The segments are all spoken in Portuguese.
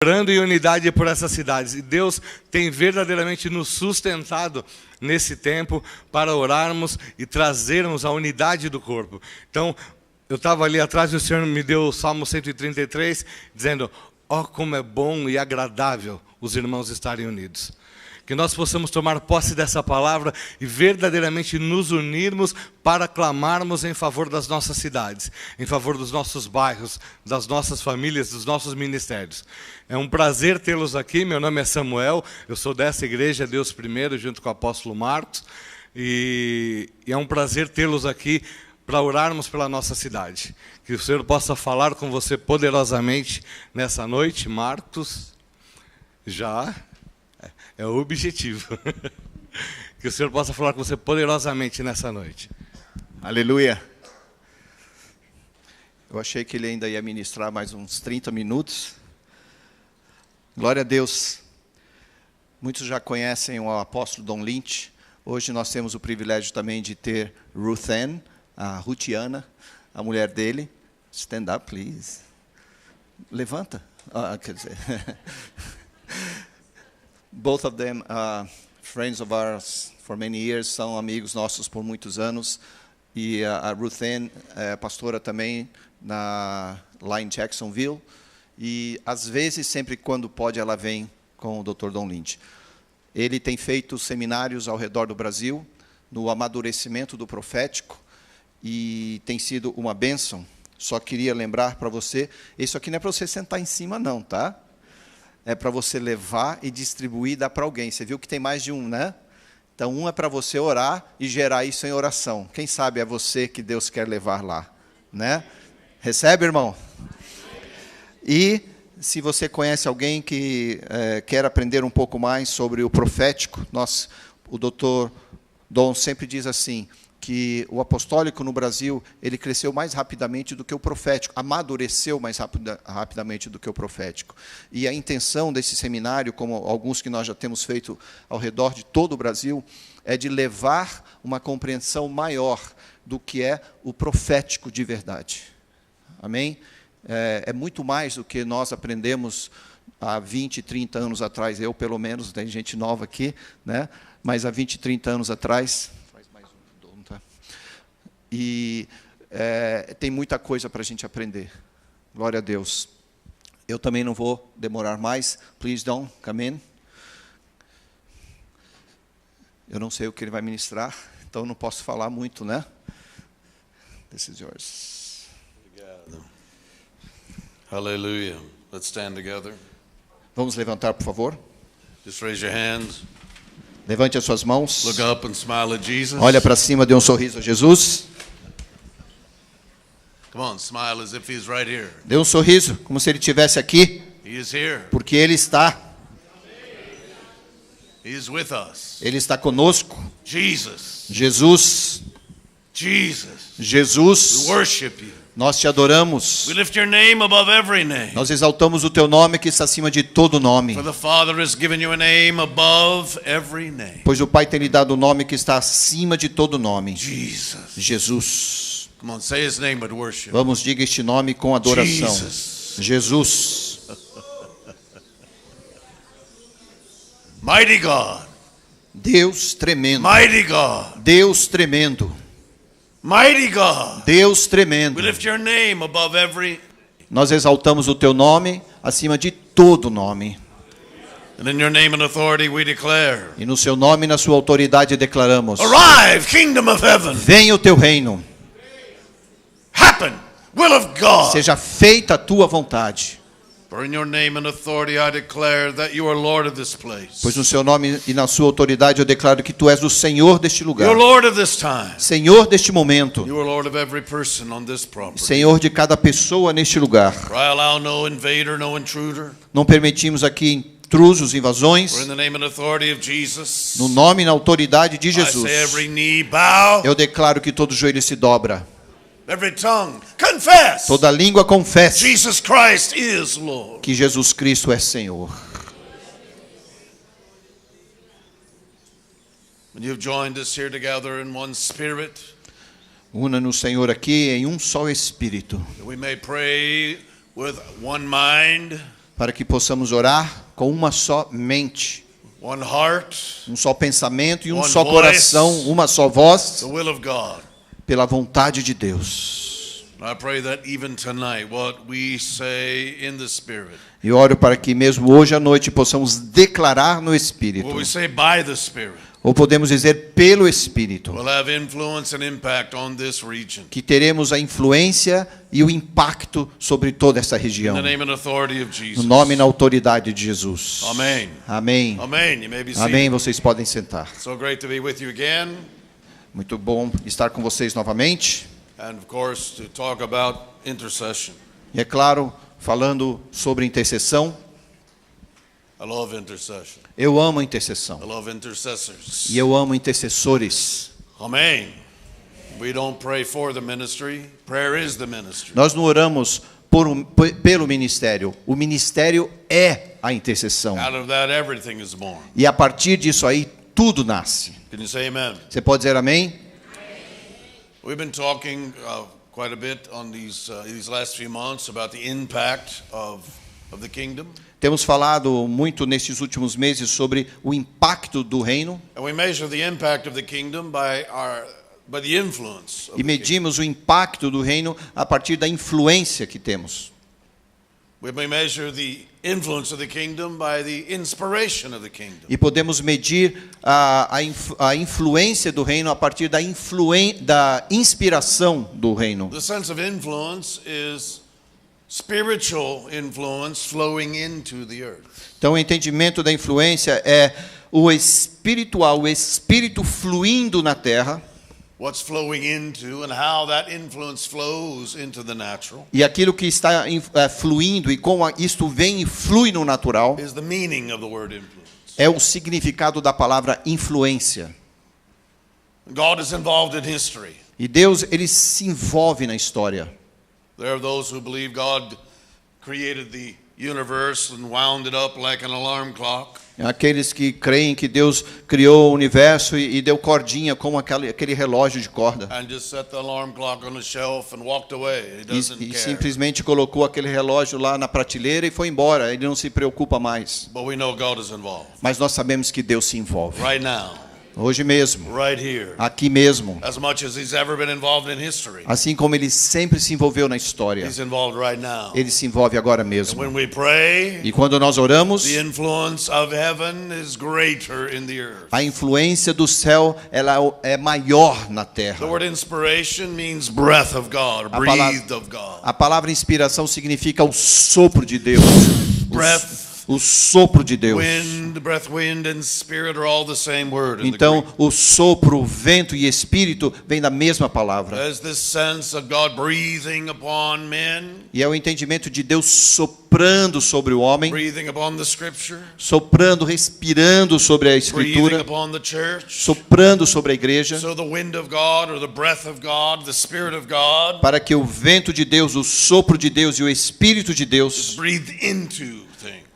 orando em unidade por essas cidades. E Deus tem verdadeiramente nos sustentado nesse tempo para orarmos e trazermos a unidade do corpo. Então, eu estava ali atrás e o Senhor me deu o Salmo 133, dizendo: ó, como é bom e agradável os irmãos estarem unidos. Que nós possamos tomar posse dessa palavra e verdadeiramente nos unirmos para clamarmos em favor das nossas cidades, em favor dos nossos bairros, das nossas famílias, dos nossos ministérios. É um prazer tê-los aqui. Meu nome é Samuel, eu sou dessa igreja Deus Primeiro, junto com o apóstolo Marcos. E é um prazer tê-los aqui para orarmos pela nossa cidade. Que o Senhor possa falar com você poderosamente nessa noite. Marcos, já... é o objetivo. Que o Senhor possa falar com você poderosamente nessa noite. Aleluia. Eu achei que ele ainda ia ministrar mais uns 30 minutos. Glória a Deus. Muitos já conhecem o apóstolo Don Lynch. Hoje nós temos o privilégio também de ter Ruth Ann, a Ruthiana, a mulher dele. Stand up, please. Levanta. Quer dizer... Both of them are friends of ours for many years, são amigos nossos por muitos anos. E a Ruth Ann é pastora também lá em Jacksonville. E às vezes, sempre quando pode, ela vem com o Dr. Don Lynch. Ele tem feito seminários ao redor do Brasil, no amadurecimento do profético, e tem sido uma bênção. Só queria lembrar para você, isso aqui não é para você sentar em cima não, tá? É para você levar e distribuir e dar para alguém. Você viu que tem mais de um, né? Então, um é para você orar e gerar isso em oração. Quem sabe é você que Deus quer levar lá, né? Recebe, irmão? E se você conhece alguém que quer aprender um pouco mais sobre o profético, o Dr. Dom sempre diz assim, que o apostólico no Brasil, ele cresceu mais rapidamente do que o profético, amadureceu mais rapidamente do que o profético. E a intenção desse seminário, como alguns que nós já temos feito ao redor de todo o Brasil, é de levar uma compreensão maior do que é o profético de verdade. Amém? É muito mais do que nós aprendemos há 20, 30 anos atrás, eu pelo menos, tem gente nova aqui, né? Mas há 20, 30 anos atrás... E tem muita coisa para a gente aprender. Glória a Deus. Eu também não vou demorar mais. Please don't come in. Eu não sei o que ele vai ministrar, então não posso falar muito, né? This is yours. Obrigado. Hallelujah. Let's stand together. Vamos levantar, por favor. Just raise your hands. Levante as suas mãos. Look up and smile at Jesus. Olha para cima, dê um sorriso a Jesus. Come on, smile as if he's right here. Dê um sorriso, como se ele estivesse aqui. He is here. Porque ele está. He is with us. Ele está conosco. Jesus. Jesus. Jesus. Jesus. We worship you. Nós te adoramos. We lift your name above every name. Nós exaltamos o teu nome que está acima de todo nome. For the Father has given you a name above every name. Pois o Pai tem lhe dado o nome que está acima de todo nome. Jesus. Jesus. Come on, say his name with worship. Vamos, diga este nome com adoração. Jesus. Jesus. Mighty God. Deus tremendo. Mighty God. Deus tremendo. Mighty God. Deus tremendo. We lift your name above every. Nós exaltamos o teu nome acima de todo nome. And in your name and authority we declare. E no seu nome e na sua autoridade declaramos: Arrive, kingdom of heaven. Venha o teu reino. Happen, will of God. Seja feita a tua vontade. For in your name and authority I declare that you are Lord of this place. Pois no seu nome e na sua autoridade eu declaro que tu és o Senhor deste lugar. You are Lord of this time. Senhor deste momento. You are Lord of every person on this property. Senhor de cada pessoa neste lugar. For I allow no invader, no intruder. Não permitimos aqui intrusos, invasões. For in the name and authority of Jesus. No nome e na autoridade de I Jesus. say every knee bow. Eu declaro que todo joelho se dobra. Every tongue confess. Toda língua confesse Jesus Christ is Lord. que Jesus Cristo é Senhor. And you've joined us here together in one spirit. Una-nos, Senhor, aqui em um só espírito. That we may pray with one mind. para que possamos orar com uma só mente, one heart, um só pensamento e um One só voice. coração, uma só voz, the will of God. pela vontade de Deus. I pray that even tonight, what we say in the Spirit, E oro para que mesmo hoje à noite possamos declarar no Espírito, what we say by the Spirit, ou podemos dizer pelo Espírito, will have influence and impact on this region. que teremos a influência e o impacto sobre toda essa In região. the name and authority of No Jesus. nome e na autoridade de Jesus. Amen. Amém. Amen. You may be Amém. seated. Vocês podem sentar. So great to be with you again, Muito bom estar com vocês novamente. and of course to talk about intercession. E é claro, falando sobre intercessão, I love intercession. eu amo intercessão. I love intercessors. E eu amo intercessores. Amen. We don't pray for the ministry. Prayer is the ministry. Nós não oramos pelo ministério. O ministério é a intercessão. Out of that, everything is born. E a partir disso aí, tudo nasce. Can you say amen? Você pode dizer amém? We've been talking quite a bit on these last few months about the impact of the kingdom. Temos falado muito nesses últimos meses sobre o impacto do reino. And we measure the impact of the kingdom by the influence of E the kingdom. medimos o impacto do reino a partir da influência que temos. We may measure the influence of the kingdom by the inspiration of the kingdom. E podemos medir a influência do reino a partir da inspiração do reino. The sense of influence is spiritual influence flowing into the earth. Então, o entendimento da influência é o espiritual, o espírito fluindo na terra, What's flowing into and how that influence flows into the natural e aquilo que está fluindo e como isto vem e flui no natural is the meaning of the word influence. é o significado da palavra influência. God is involved in history. E Deus, ele se envolve na história. There are those who believe God created the universe and wound it up like an alarm clock. Aqueles que creem que Deus criou o universo e deu cordinha como aquele relógio de corda. And just set the alarm clock on the shelf and walked away. He doesn't E care. simplesmente colocou aquele relógio lá na prateleira e foi embora. Ele não se preocupa mais. But we know God is involved. Mas nós sabemos que Deus se envolve. Right now, Hoje mesmo, right here. aqui mesmo. As much as he's ever been involved in history, Assim como ele sempre se envolveu na história, he's involved right now. ele se envolve agora And mesmo. when we pray, E quando nós oramos, the influence of heaven is greater in the earth. a influência do céu ela é maior na terra. The word inspiration means breath of God, or A palavra- breathed of God. A palavra inspiração significa o sopro de Deus. Breath, O sopro de Deus. wind, breath, wind, and spirit are all the same word in the Então, Greek. o sopro, o vento e espírito vem da mesma palavra. There's this sense of God breathing upon men, E é o entendimento de Deus soprando sobre o homem, breathing upon the Scripture, soprando, respirando sobre a breathing escritura, upon the church. soprando sobre a igreja, So the wind of God, or the breath of God, the Spirit of God, para que o vento de Deus, o sopro de Deus e o espírito de is Deus, breathed into things,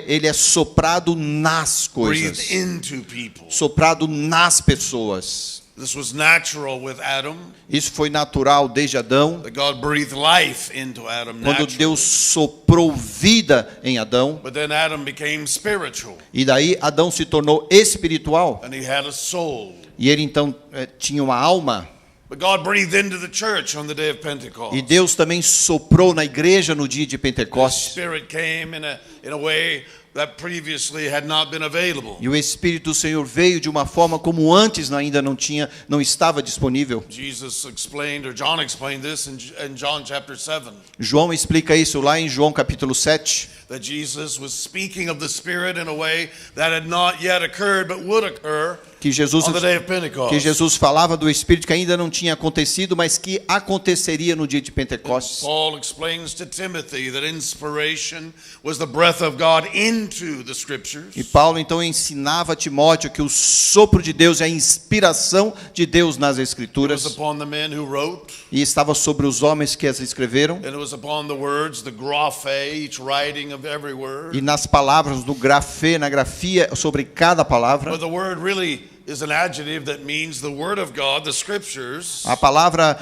ele é soprado nas breathed coisas, into people. soprado nas pessoas. This was natural with Adam. Isso foi natural desde Adão, That God breathed life into Adam quando naturally. Deus soprou vida em Adão, But then Adam became spiritual, e daí Adão se tornou espiritual, and he had a soul. e ele então tinha uma alma, But God breathed into the church on the day of Pentecost. e Deus também soprou na igreja no dia de The Pentecostes, Spirit came in a way that previously had not been available. e o Espírito do Senhor veio de uma forma como antes ainda não estava disponível. Jesus explained, or John explained this in John chapter 7, João explica isso lá em João capítulo 7, that Jesus was speaking of the Spirit in a way that had not yet occurred but would occur que Jesus on the day of Pentecost. falava do Espírito que ainda não tinha acontecido, mas que aconteceria no dia de Pentecostes. Paul explains to Timothy that inspiration was the breath of God into the Scriptures. E Paulo então ensinava a Timóteo que o sopro de Deus é a inspiração de Deus nas It was Escrituras, upon the men who wrote, e estava sobre os homens que as escreveram, and it was upon the words, the graphe, each writing of every word. e nas palavras do grafê, na grafia sobre cada palavra. But the word really is an adjective that means the Word of God, the Scriptures, A palavra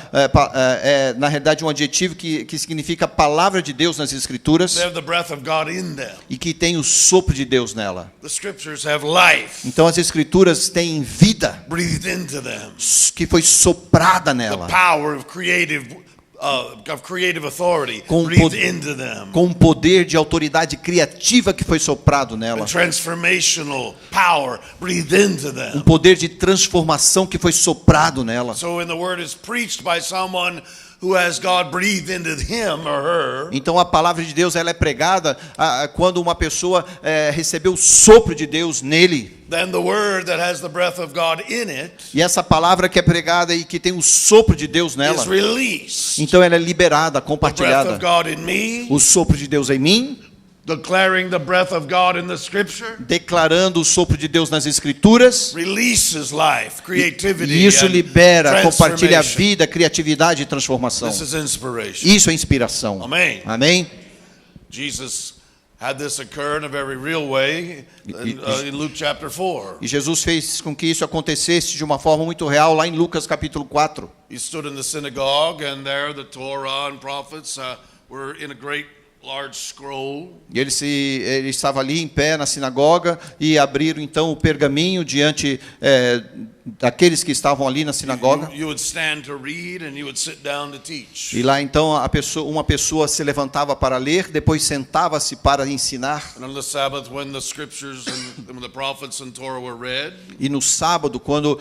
é na realidade um adjetivo que significa palavra de Deus nas Escrituras they have the breath of God in them. e que tem o sopro de Deus nela. The Scriptures have life Então as Escrituras têm vida breathed into them, que foi soprada the nela, power of creative authority Com breathed pod- into them, com um poder de autoridade criativa que foi soprado nela, and transformational power breathed into them. poder de transformação que foi soprado nela. So when the Word is preached by someone who has God breathed into him or her, Então a palavra de Deus ela é pregada quando uma pessoa recebeu o sopro de Deus nele. then the Word that has the breath of God in it E essa palavra que é pregada e que tem o sopro de Deus nela, is released. então ela é liberada, The breath compartilhada. of God in me, O sopro de Deus em mim, declaring the breath of God in the Scripture, declarando o sopro de Deus nas Escrituras. releases life, creativity, E isso and libera, compartilha a transformation. vida, criatividade e transformação. This is inspiration. Isso é inspiração. Amém. Amém? Jesus had this occur in a very real way in Luke chapter 4. E Jesus fez com que isso acontecesse de uma forma muito real lá em Lucas capítulo 4. He stood in the synagogue, and there the Torah and prophets were in a great large scroll. E ele estava ali em pé na sinagoga e abriram então o pergaminho diante daqueles que estavam ali na sinagoga. You would stand to read, and you would sit down to teach. E lá então uma pessoa se levantava para ler, depois sentava-se para ensinar. And on the Sabbath, when the scriptures and the prophets and Torah were read, E no sábado, quando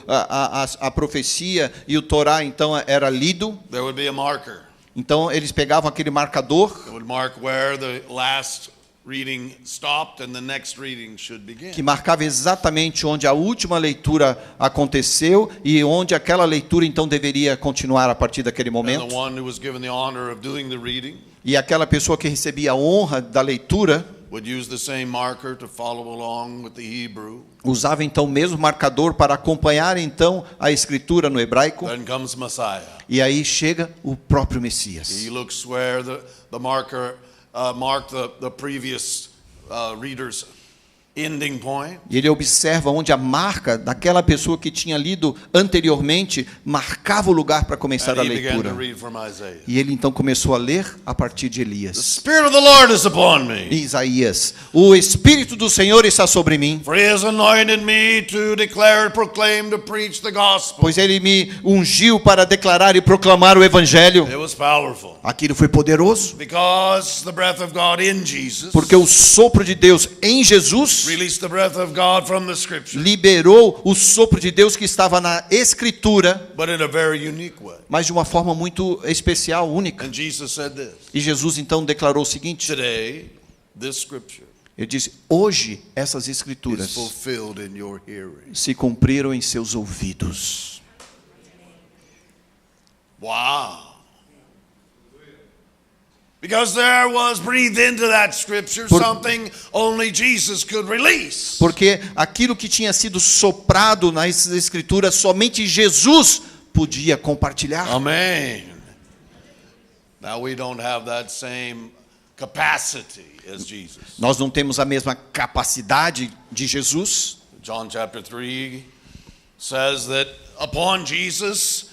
a profecia e o Torá então era lido, there would be a marker. então eles pegavam aquele marcador It would mark where the last reading stopped and the next reading should begin. que marcava exatamente onde a última leitura aconteceu e onde aquela leitura então deveria continuar a partir daquele And momento. the one who was given the honor of doing the reading E aquela pessoa que recebia a honra da leitura would use the same marker to follow along with the Hebrew. usava então o mesmo marcador para acompanhar então a escritura no hebraico. Then comes Messiah. E aí chega o próprio Messias. He looks where the marker marked the previous reader's ending point. E ele observa onde a marca daquela pessoa que tinha lido anteriormente marcava o lugar para começar And a he began to leitura. read from Isaiah. E ele então começou a ler a partir de The Elias. Spirit of the Lord is upon me, Isaías, o Espírito do Senhor está sobre mim, for he has anointed me to declare, proclaim, to preach the gospel. pois ele me ungiu para declarar e proclamar o Evangelho. It was powerful. Aquilo foi poderoso, Because the breath of God in Jesus porque o sopro de Deus em Jesus released the breath of God from the Scripture, liberou o sopro de Deus que estava na Escritura, but in a very unique way. mas de uma forma muito especial, única. And Jesus said this, E Jesus então declarou o seguinte, today, this Scripture ele disse, hoje essas is Escrituras fulfilled in your hearing. se cumpriram em seus ouvidos. Wow. Because there was breathed into that Scripture something only Jesus could release. Porque aquilo que tinha sido soprado nas Escrituras, somente Jesus podia compartilhar. Amen. Now we don't have that same capacity as Jesus. Nós não temos a mesma capacidade de Jesus. John chapter 3 says that upon Jesus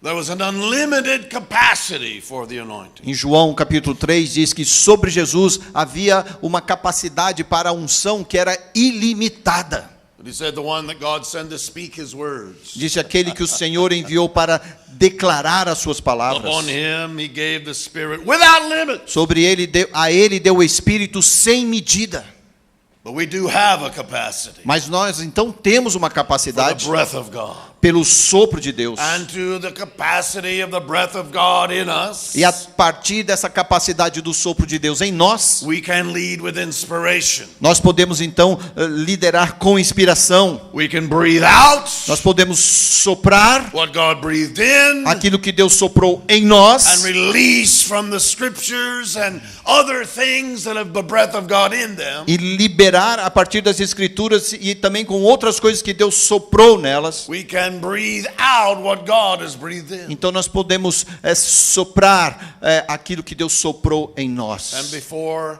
there was an unlimited capacity for the anointing. Em João capítulo 3 diz que sobre Jesus havia uma capacidade para a unção que era ilimitada. But he said the one that God sent to speak his words. Disse aquele que o Senhor enviou para declarar as suas palavras. Upon him he gave the Spirit without limit. Sobre ele, a ele deu o Espírito sem medida. But we do have a capacity Mas nós então temos uma for the capacidade breath of God. pelo sopro de Deus. And to the capacity of the breath of God in us, E a partir dessa capacidade do sopro de Deus em nós, we can lead with inspiration. nós podemos então liderar com inspiração. We can breathe out Nós podemos soprar what God breathed in aquilo que Deus soprou em nós and release from the scriptures and other things that have the breath of God in them. e liberar a partir das Escrituras e também com outras coisas que Deus soprou nelas. We can breathe out what God has breathed in. Então nós podemos soprar aquilo que Deus soprou em And nós. before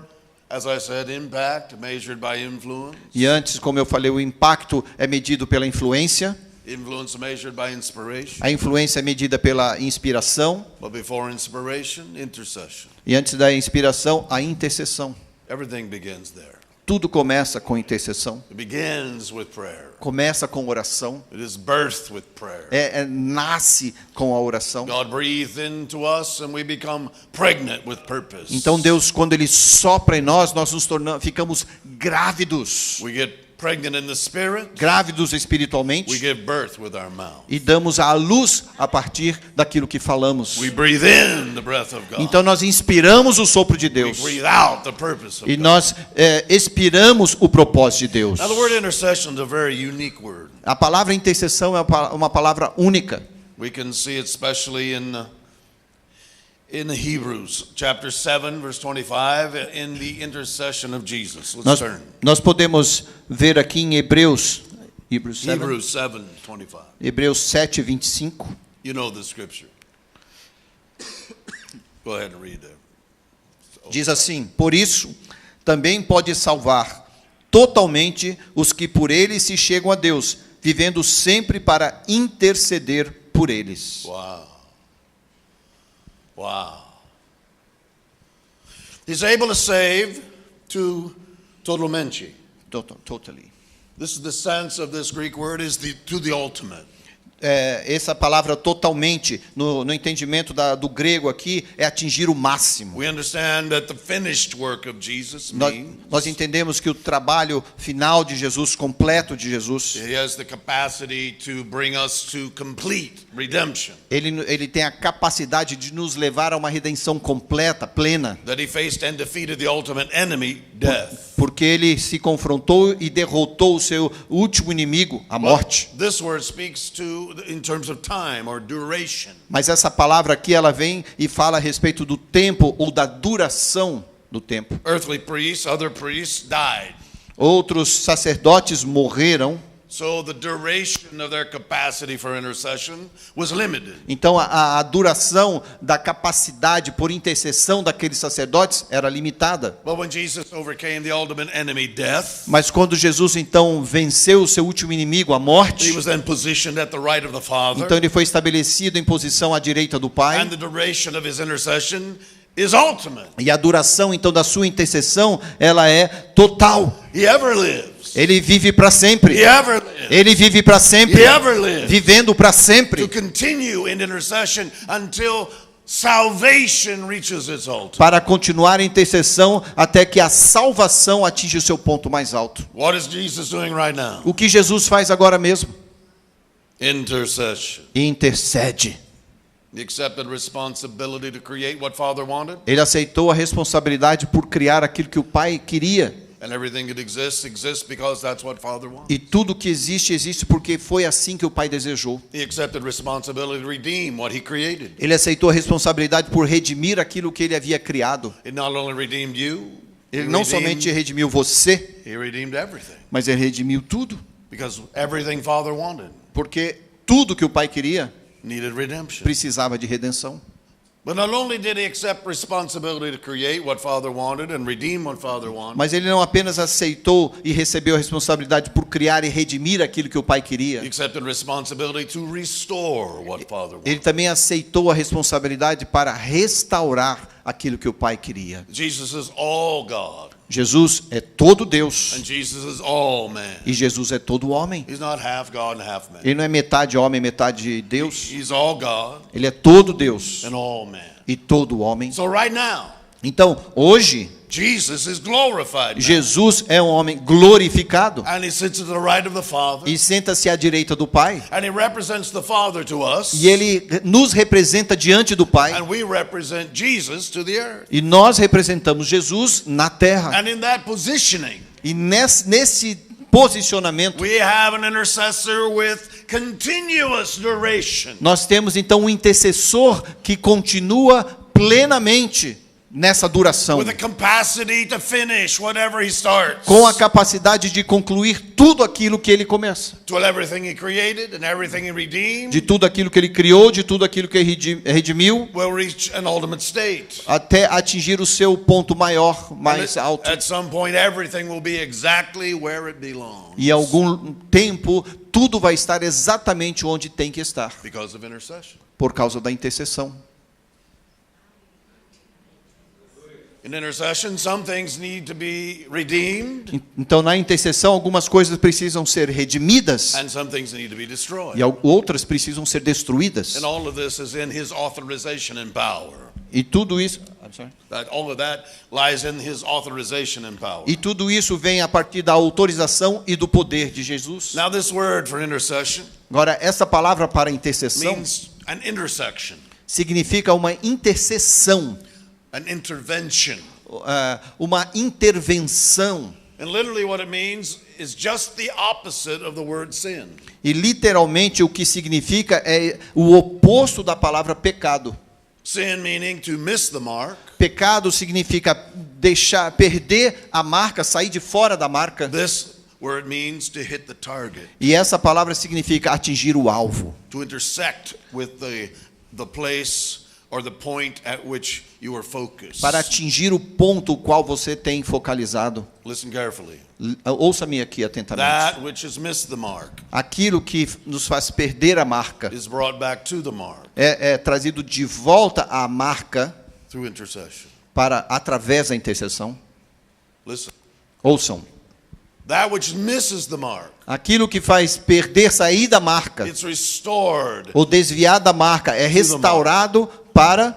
As I said, impact measured by influence. E antes, como eu falei, o impacto é medido pela influência. Influence measured by inspiration. A influência é medida pela inspiração. But before inspiration, intercession. E antes da inspiração, a intercessão. Everything begins there. Tudo começa com intercessão. It begins with prayer. Começa com oração. It is birthed with prayer. Nasce com a oração. God breathed into us and we become pregnant with purpose. Então Deus, quando Ele sopra em nós, nós nos tornamos, ficamos grávidos. We get pregnant in the spirit. Grávidos We espiritualmente. give birth with our mouth. E damos à luz a partir daquilo que falamos. We breathe in the breath of God. Então nós inspiramos o sopro de We Deus. breathe out the purpose of E God. nós expiramos o propósito de Deus. Now the word intercession is a very unique word. A palavra intercessão é uma palavra única. We can see it especially in Hebrews chapter 7 verse 25 in the intercession of Jesus. Let's turn. Nós podemos ver aqui em Hebreus 7, Hebrews 7:25. Hebreus 7:25. You know the scripture. Go ahead and read it. Diz assim: por isso também pode salvar totalmente os que por ele se chegam a Deus, vivendo sempre para interceder por eles. Wow. Wow. He's able to save totalmente. Totally. This is the sense of this Greek word is to the ultimate. Essa palavra totalmente, no entendimento do grego aqui, é atingir o máximo. We understand that the finished work of Jesus means Nós entendemos que o trabalho final de Jesus, completo de Jesus, he has the capacity to bring us to complete redemption. ele tem a capacidade de nos levar a uma redenção completa, plena, That he faced and defeated the ultimate enemy, death. porque ele se confrontou e derrotou o seu último inimigo, a morte. But this word speaks to in terms of time or duration. Mas essa palavra aqui, ela vem e fala a respeito do tempo ou da duração do tempo. Earthly priests, other priests died. Outros sacerdotes morreram, So the duration of their capacity for intercession was limited. então a duração da capacidade por intercessão daqueles sacerdotes era limitada. But when Jesus overcame the ultimate enemy, death, Mas quando Jesus então venceu o seu último inimigo, a he morte, was then positioned at the right of the Father. então ele foi estabelecido em posição à direita do Pai. And the duration of his intercession is ultimate. E a duração então da sua intercessão, ela é total. He ever lives. Ele vive para sempre. He ever lives. Ele vive para sempre. He ever lives. Vivendo para To sempre. continue in intercession until salvation reaches its ultimate. Para continuar a intercessão até que a salvação atinja o seu ponto mais alto. What is Jesus doing right now? O que Jesus faz agora mesmo? Intercession. Intercede. He accepted responsibility to create what Father wanted, Ele aceitou a responsabilidade por criar aquilo que o Pai queria. and everything that exists because that's what Father wanted. E tudo que existe, existe porque foi assim que o Pai desejou. He accepted responsibility to redeem what he created. Ele aceitou a responsabilidade por redimir aquilo que ele havia criado. He not only redeemed you, Ele não somente redimiu você, he redeemed everything. mas ele redimiu tudo. Because everything Father wanted Porque tudo que o Pai queria needed redemption. precisava de redenção. But not only did he accept responsibility to create what Father wanted and redeem what Father wanted, Mas ele não apenas aceitou e recebeu a responsabilidade por criar e redimir aquilo que o Pai he queria. accepted responsibility to restore what Father Ele wanted. também aceitou a responsabilidade para restaurar aquilo que o Pai queria. Jesus is all God, Jesus é todo Deus and Jesus is all man. e Jesus é todo homem. He's not half God and half man. Ele não é metade homem, metade Deus. He's all God Ele é todo Deus and all man. e todo homem. So right now, Então, hoje, Jesus is glorified now. Jesus é um homem glorificado And he sits at the right of the Father. e senta-se à direita do Pai. And he represents the Father to us. E ele nos representa diante do Pai. And we represent Jesus to the earth. E nós representamos Jesus na terra. And in that positioning, E nesse posicionamento, we have an intercessor with continuous duration. nós temos então um intercessor que continua plenamente nessa duração, with the capacity to finish whatever he starts, com a capacidade de concluir tudo aquilo que ele começa, to everything he created and everything he redeemed, de tudo aquilo que ele criou, de tudo aquilo que ele redimiu, will reach an ultimate state. até atingir o seu ponto maior, mais alto. At some point, everything will be exactly where it belongs E em algum tempo, tudo vai estar exatamente onde tem que estar, because of intercession. por causa da intercessão. In intercession, some things need to be redeemed Então, na intercessão, algumas coisas precisam ser redimidas and some things need to be e destroyed. outras precisam ser destruídas. And all of this is in his authorization and power. E tudo isso, All of that lies in his authorization and power. e tudo isso vem a partir da autorização e do poder de Jesus. Now, this word for intercession Agora, essa palavra para intercessão means an intersection, significa uma intercessão, an intervention. uma intervenção. And literally what it means is just the opposite of the word sin. E literalmente o que significa é o oposto da palavra pecado. Sin meaning to miss the mark. Pecado significa perder a marca, sair de fora da marca. This word means to hit the target, E essa palavra significa atingir o alvo, to intersect with the place or the point at which you are focused. para atingir o ponto o qual você tem focalizado. Listen carefully. Ouça-me aqui atentamente. That which has missed the mark Aquilo que nos faz perder a marca is brought back to the mark é trazido de volta à marca through intercession. através da intercessão. Listen. Ouçam. That which misses the mark, Aquilo que faz sair da marca it's restored ou desviar da marca é restaurado para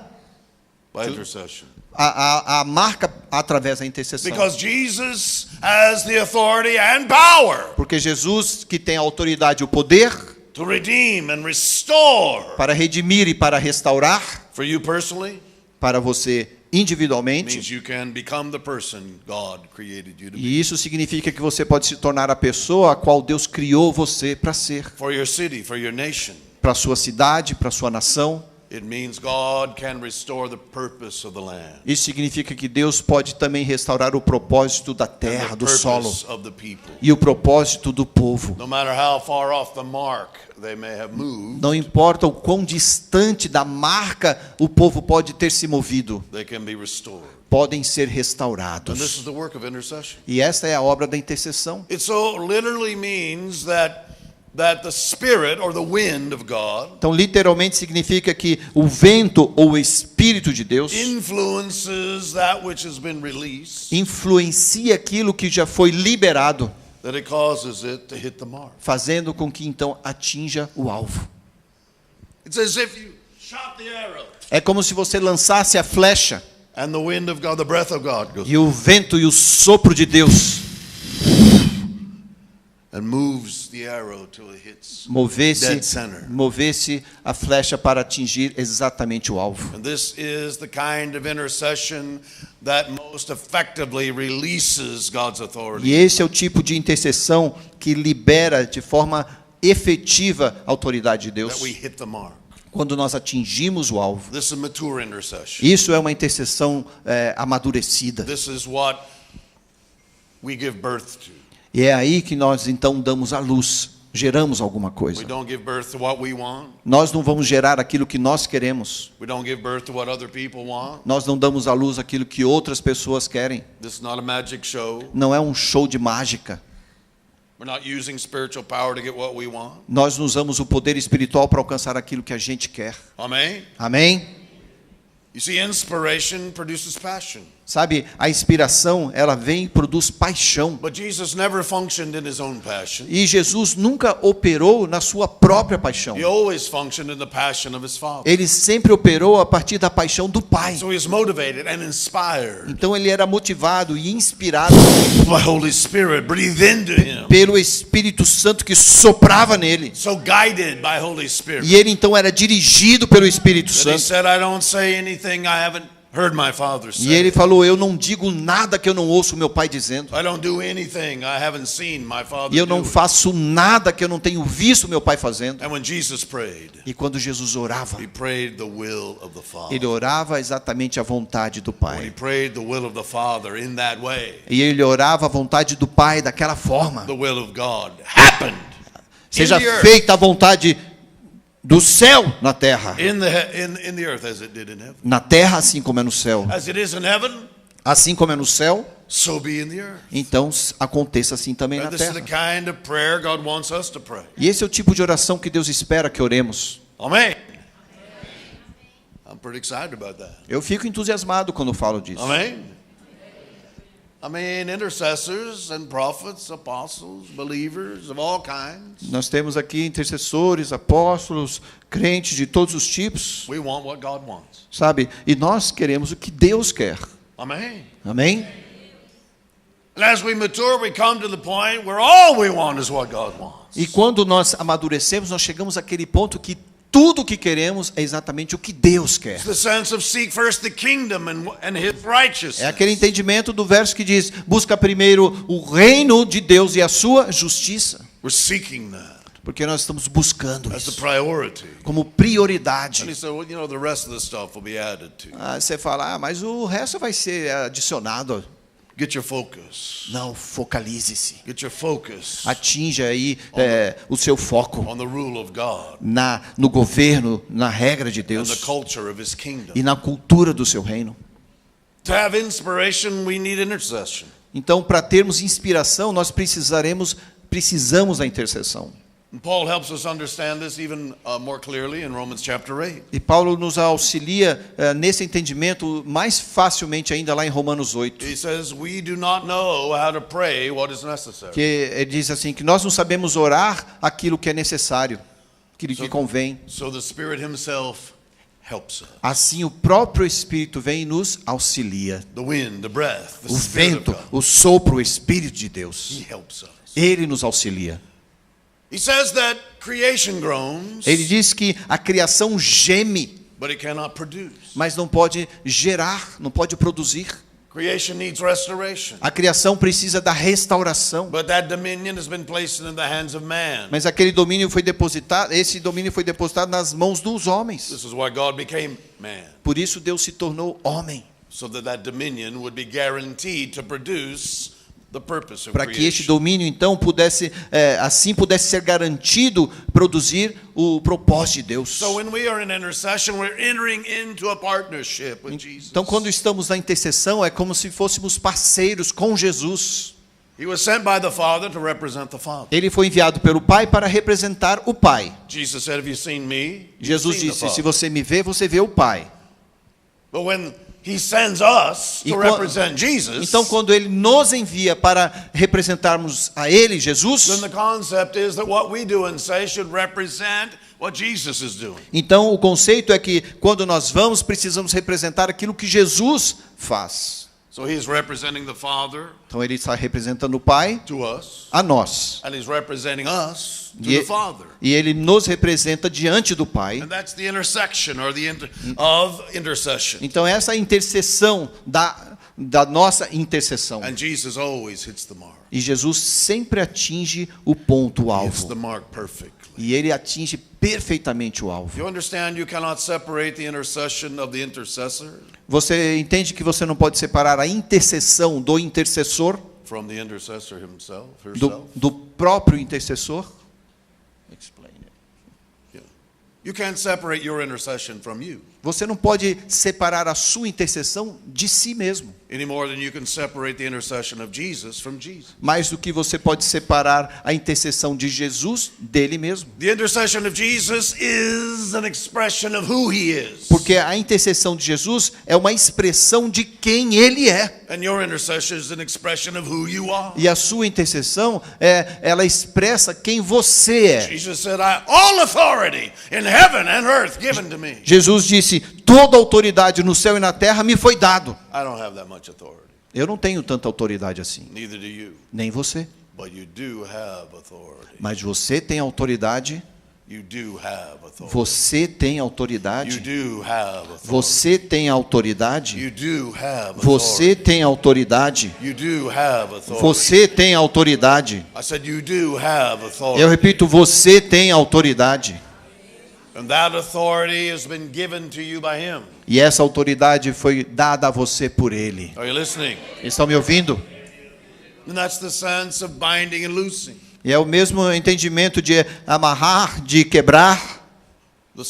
by intercession. a marca através da intercessão. Because Jesus has the authority and power Porque Jesus, que tem a autoridade e o poder to redeem and restore. para redimir e para restaurar, For you personally, para você individualmente, means you can become the person God created you to be. e isso significa que você pode se tornar a pessoa a qual Deus criou você para ser, For your city, for your nation, para a sua cidade, para a sua nação. it means God can restore the purpose of the land. Isso significa que Deus pode também restaurar o propósito da terra, And the do solo, purpose of the people. e o propósito do povo. No matter how far off the mark they may have moved, Não importa o quão distante da marca o povo pode ter se movido, they can be restored. podem ser And this restaurados. is the work of intercession. E esta é a obra da intercessão. It so literally means that the spirit or the wind of God Então, literalmente significa que o vento ou o Espírito de Deus influences that which has been released, influencia aquilo que já foi liberado, that it causes it to hit the mark. fazendo com que então atinja o alvo. It's as if you shot the arrow É como se você lançasse a flecha and the wind of God, the breath of God goes e o vento e o sopro de Deus and moves the arrow till it hits dead center. movesse a flecha para atingir exatamente o alvo. And this is the kind of intercession that most effectively releases God's authority. E esse é o tipo de intercessão que libera de forma efetiva a autoridade de Deus That we hit the mark. quando nós atingimos o alvo. This is mature intercession. Isso é uma intercessão amadurecida. This is what we give birth to. E é aí que nós então damos à luz, geramos alguma coisa. We don't give birth to what we want. Nós não vamos gerar aquilo que nós queremos. We don't give birth to what other people want. Nós não damos à luz aquilo que outras pessoas querem. This is not a magic show. Não é um show de mágica. We're not using spiritual power to get what we want. Nós não usamos o poder espiritual para alcançar aquilo que a gente quer. Amen. Amém? You see, inspiration produces passion. Sabe, a inspiração, ela vem e produz paixão. But Jesus never functioned in his own passion. E Jesus nunca operou na sua própria paixão. He always functioned in the passion of his Father. Ele sempre operou a partir da paixão do Pai. So he is motivated and inspired Então ele era motivado e inspirado by Holy Spirit, breathed into him. pelo Espírito Santo que soprava nele. So guided by Holy Spirit. E ele então era dirigido pelo Espírito That he Santo. said, I don't say anything I haven't heard my Father E ele say. falou, eu não digo nada que eu não ouço meu pai dizendo. I don't do anything I haven't seen my Father E eu não do. faço nada que eu não tenho visto meu pai fazendo. And when Jesus prayed, E quando Jesus orava, he prayed the will of the Father. ele orava exatamente a vontade do When he Pai. prayed the will of the Father in that way, E ele orava a vontade do Pai daquela forma. the will of God happened. Seja in the earth. feita a vontade do céu na terra. In the earth as it did in heaven. Na terra, assim como é no céu. As it is in heaven, Assim como é no céu, so be in the earth. então aconteça assim também na And this is the terra. kind of prayer God wants us to pray. E esse é o tipo de oração que Deus espera que oremos. Amen. I'm pretty excited about that. Eu fico entusiasmado quando falo disso. Amen. I mean, intercessors and prophets, apostles, believers of all kinds. Nós temos aqui intercessores, apóstolos, crentes de todos os tipos, We want what God wants. sabe? E nós queremos o que Deus quer. Amen. Amém? And as we mature, we come to the point where all we want is what God wants. E quando nós amadurecemos, nós chegamos àquele ponto que tudo o que queremos é exatamente o que Deus quer. It's the sense of seek first the kingdom and his righteousness. É aquele entendimento do verso que diz: busca primeiro o reino de Deus e a sua justiça. We're seeking that Porque nós estamos buscando as the isso priority. como And he prioridade. said, well, you know, the rest of the stuff will be added to. Você fala, mas o resto vai ser adicionado. Get your focus. Não, focalize-se. Get your focus Atinja aí o seu foco on the rule of God no governo, na regra de and the Deus culture of his kingdom. e na cultura do seu reino. To have inspiration, we need intercession. Então, para termos inspiração, nós precisamos da intercessão. And Paul helps us understand this even more clearly in Romans chapter 8. E Paulo nos auxilia nesse entendimento mais facilmente ainda lá em Romanos 8. He says, we do not know how to pray what is necessary. Que ele diz assim, que nós não sabemos orar aquilo que é necessário, aquilo que convém. So the Spirit himself helps us. Assim o próprio Espírito vem e nos auxilia. The wind, the breath, the O Spirit vento, of God. o sopro, o Espírito de Deus. He helps us. Ele nos auxilia. He says that creation groans, Ele diz que a criação geme, but it cannot produce. mas não pode gerar, não pode produzir. Creation needs restoration. A criação precisa da restauração. But that dominion has been placed in the hands of man. Mas esse domínio foi depositado nas mãos dos homens. This is why God became man, Por isso Deus se tornou homem, so that dominion would be guaranteed to produce the purpose of para que este creation. domínio então pudesse ser garantido produzir o propósito de Deus. So when we are in intercession, we're entering into a partnership with Jesus. Então, quando estamos na intercessão, é como se fôssemos parceiros com Jesus. He was sent by the Father to represent the Father. Ele foi enviado pelo Pai para representar o Pai. Jesus said, "Have you seen me? You've Jesus seen the disse: se Father." você me vê, você vê o Pai. But when he sends us E to represent Jesus, Então, quando Ele nos envia para representarmos a Ele, Jesus, then the concept is that what we do and say should represent what Jesus is doing. então o conceito é que quando nós vamos, precisamos representar aquilo que Jesus faz. So he's representing the Father Então Ele está representando o Pai to us, a nós. and he's representing us to E, the Father. e Ele nos representa diante do Pai. And that's the intersection or of intercession. Então essa é a intercessão da nossa intercessão. And Jesus always hits the mark. E Jesus sempre atinge o ponto He hits the alvo. mark perfectly. E Ele atinge perfeitamente o alvo. You understand you cannot separate the intercession of the intercessor Você entende que você não pode separar a intercessão do intercessor from the intercessor himself, do herself? próprio intercessor? Explain it. Yeah. You can't separate your intercession from you Você não pode separar a sua intercessão de si mesmo, any more than you can separate the intercession of Jesus from Jesus. mais do que você pode separar a intercessão de Jesus dele mesmo. The intercession of Jesus is an expression of who he is. Porque a intercessão de Jesus é uma expressão de quem ele é. And your intercession is an expression of who you are. E a sua intercessão ela expressa quem você é. Jesus said, all authority in heaven and earth given to me. Jesus disse: toda autoridade no céu e na terra me foi dado. I don't have that much authority. Eu não tenho tanta autoridade assim, Neither do you. nem você. But you do have authority. Mas você tem autoridade You do have authority. Você tem You autoridade. do have authority. Você tem autoridade. You do have Você authority. tem autoridade. You do have authority. Você tem autoridade. I said you do have authority. Eu repito, você tem autoridade. And that authority has been given to you by him. E essa autoridade foi dada a você por Ele. Are you listening? Estão me ouvindo? And that's the sense of binding and loosing. E é o mesmo entendimento de amarrar, de quebrar. The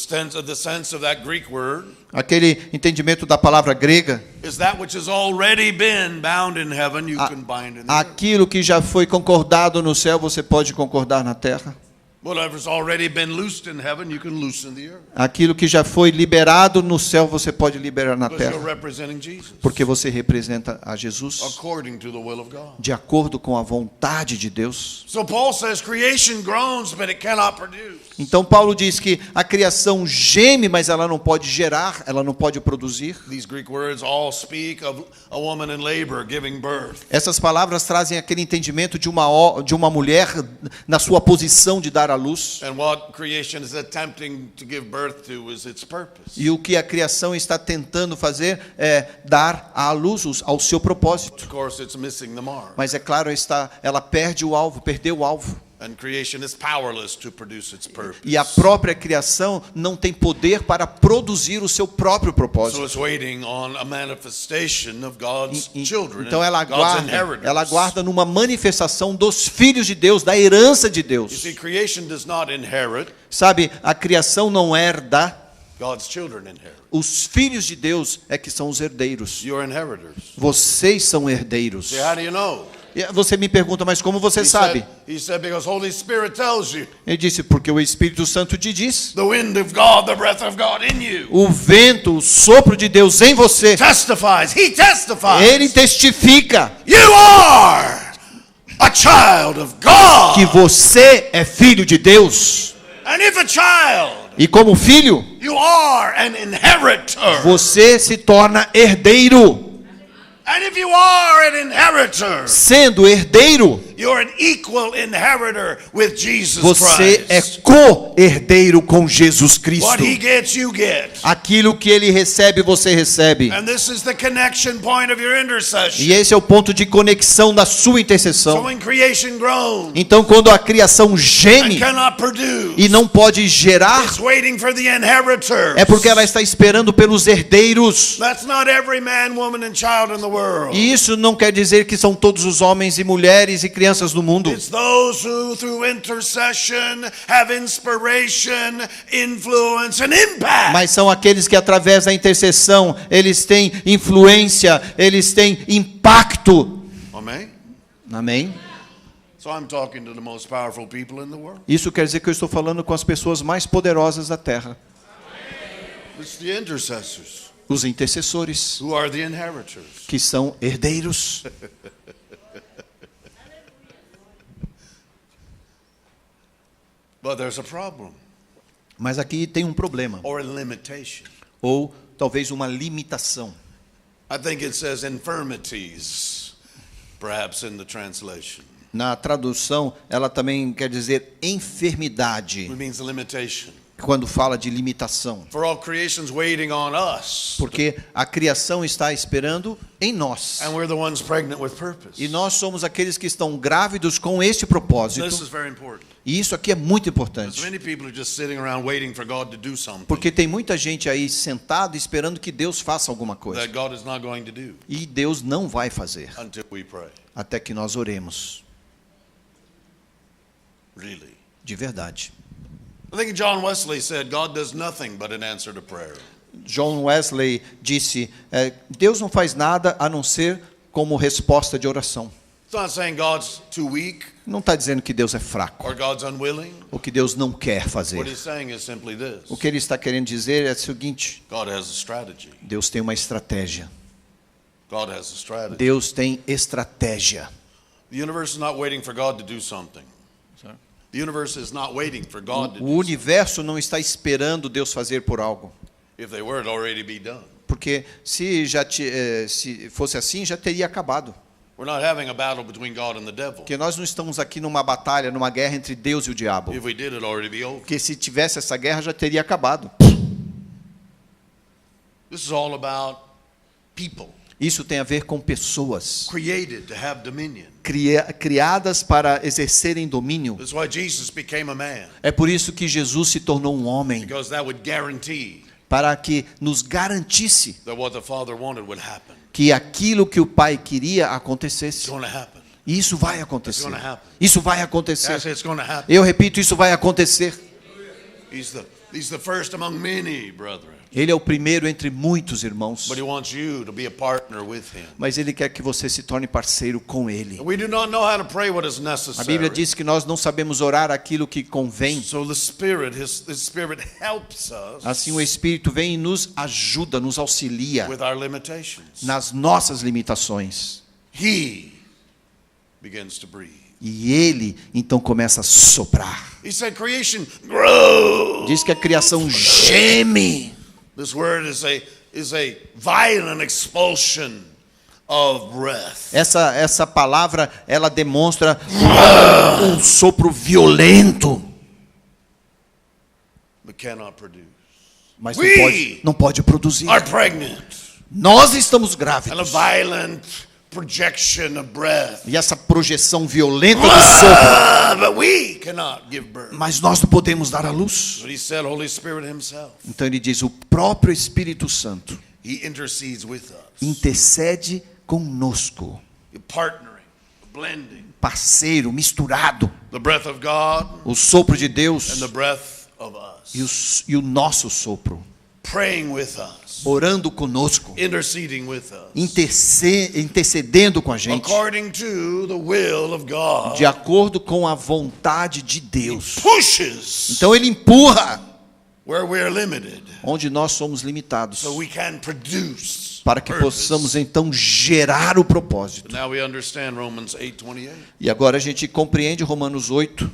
sense of that Greek word Aquele entendimento da palavra grega. is that which has already been bound in heaven, you can bind in the earth. Aquilo que já foi concordado no céu, você pode concordar na terra. Whatever's already been loosed in heaven, you can loose in the earth. Aquilo que já foi liberado no céu, você pode liberar na Because you're terra. representing Jesus. Porque você representa a Jesus According to the will of God. de acordo com a vontade de Deus. So Paul says creation groans, but it cannot produce. Então Paulo diz que a criação geme, mas ela não pode gerar, ela não pode produzir. These Greek words all speak of a woman in labor giving birth. Essas palavras trazem aquele entendimento de uma mulher na sua posição de dar à luz. And what creation is attempting to give birth to is its purpose. E o que a criação está tentando fazer é dar à luz ao seu propósito. Of course, it's missing the mark. Mas é claro, ela perde o alvo, perdeu o alvo. And creation is powerless to produce its purpose. E a própria criação não tem poder para produzir o seu próprio So propósito. it's waiting on a manifestation of God's children, Então ela God's inheritance. aguarda numa manifestação dos filhos de Deus, da herança de You Deus. see, creation does not inherit, Sabe, a criação não herda, God's children inherit. os filhos de Deus é que são os herdeiros. You're inheritors. Vocês são herdeiros. See, how do you know? E você me pergunta, mas como você sabe? He said, because Holy Spirit tells you. Ele disse, porque o Espírito Santo te diz. The wind of God, the breath of God in you. O vento, o sopro de Deus em você. Testifies. He testifies. Ele testifica You are a child of God. que você é filho de Deus. And if a child, E como filho, you are an inheritor. você se torna herdeiro. And if you are an inheritor, Sendo herdeiro, you're an equal inheritor with Jesus você é Christ. co-herdeiro com Jesus Cristo. What he gets, you get. Aquilo que ele recebe, você recebe. And this is the connection point of your intercession. E esse é o ponto de conexão da sua So intercessão. when creation groans Então, quando a criação and geme cannot produce, e não pode gerar, it's waiting for the inheritors. é porque ela está esperando pelos herdeiros. That's not every man, woman, and child in the world. E isso não quer dizer que são todos os homens e mulheres e crianças do mundo. It's those who, through intercession, have inspiration, influence, and impact. Mas são aqueles que através da intercessão, eles têm influência, eles têm impacto. Amen? Amém? So I'm talking to the most powerful people in the world. Isso quer dizer que eu estou falando com as pessoas mais poderosas da terra. It's the intercessors Os intercessores, who are the inheritors. que são herdeiros. But there's a problem Mas aqui tem um problema, or a limitation. ou talvez uma limitação. I think it says infirmities, perhaps in the translation. Na tradução, ela também quer dizer enfermidade, It means limitation. quando fala de limitação. For all creation's waiting on us, Porque a criação está esperando em nós. and we're the ones pregnant with purpose. E nós somos aqueles que estão grávidos com este This propósito. is very important. E isso aqui é muito Because importante. many people are just sitting around waiting for God to do something Porque tem muita gente aí sentado esperando que Deus faça alguma coisa. that God is not going to do E Deus não vai fazer, until we pray. até que nós oremos. Really. De verdade. I think John Wesley said, God does nothing but an answer to prayer. John Wesley disse, Deus não faz nada a não ser como resposta de oração. It's not saying God's too weak Não está dizendo que Deus é fraco, or God's unwilling. ou que Deus não quer What fazer. he's saying is simply this. O que ele está querendo dizer é o seguinte: God has a strategy. Deus tem uma estratégia. God has a strategy. Deus tem estratégia. The universe is not waiting for God to do something. The universe is not waiting for God to O do something. universo não está esperando Deus fazer por algo. If they were, it'd already be done. Porque se fosse assim, já teria acabado. We're not having a battle between God and the devil. Porque nós não estamos aqui numa batalha, numa guerra entre Deus e o diabo. If we did, it'd already be over. Porque se tivesse essa guerra, já teria acabado. This is all about people Isso tem a ver com pessoas created to have dominion. criadas para exercerem domínio. That's why Jesus became a man, É por isso que Jesus se tornou um homem, because that would guarantee para que nos garantisse that what the Father wanted would happen. que aquilo que o Pai queria It's acontecesse. going to happen. E isso vai acontecer. It's gonna happen. Isso vai I acontecer. say it's going to happen. Eu repito, isso vai acontecer. He's the first among many, brethren. Ele é o primeiro entre muitos irmãos. But he wants you to be a partner with him. Mas ele quer que você se torne parceiro com ele. We do not know how to pray what is A necessary. Bíblia diz que nós não sabemos orar aquilo que convém. So the Spirit, His Spirit helps us Assim o Espírito vem e nos ajuda, nos auxilia with our limitations. nas nossas limitações. He begins to breathe. E ele então começa a soprar. He said, "Creation, grow." Diz que a criação geme. This word is a violent expulsion of breath. Essa palavra, ela demonstra um sopro violento, But cannot produce. mas We não pode produzir. Are pregnant. Nós estamos And a grávidos. violent projection of breath. E essa projeção violenta do sopro, But we cannot give birth. mas nós não podemos dar à luz. But he said, Holy Spirit himself, Então ele diz, o próprio Espírito Santo he intercedes with us. intercede conosco, You're partnering, blending parceiro, misturado, the breath of God o sopro de Deus and the breath of us. e o nosso sopro, Praying with us, orando conosco, interceding with us, intercedendo com a gente, according to the will of God. de acordo com a vontade de Deus. Pushes Então ele empurra where we're limited, onde nós somos limitados, so we can produce para que purpose. possamos então gerar o propósito. Now we understand Romans 8:28. E agora a gente compreende Romanos 8:28,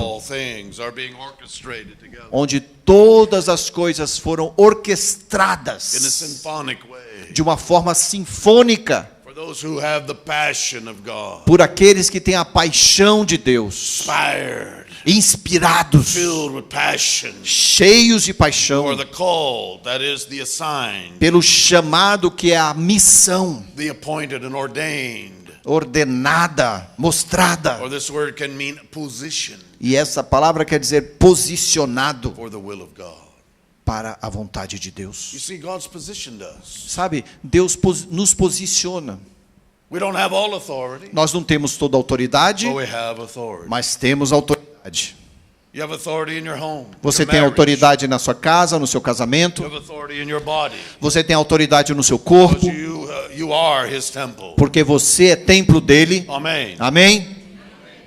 All things are being orchestrated together onde todas as coisas foram in a orquestradas symphonic way de uma forma sinfônica for those who have the passion of God, por aqueles que têm a paixão de Deus, inspired, inspirados, filled with passion cheios de for paixão the call, that is the assigned, pelo chamado que é a missão the appointed and ordained. ordenada, mostrada. Or this word can mean position E essa palavra quer dizer posicionado for the will of God. para a vontade de You Deus. see, God's positioned us. Sabe, Deus nos posiciona. We don't have all authority, Nós não temos toda a autoridade, but we have authority. mas temos autoridade. You have authority in your home. Você your tem marriage. autoridade na sua casa, no seu You casamento. have authority in your body. Você tem autoridade no seu corpo, Because you are his temple. porque você é templo dele. Amen. Amém?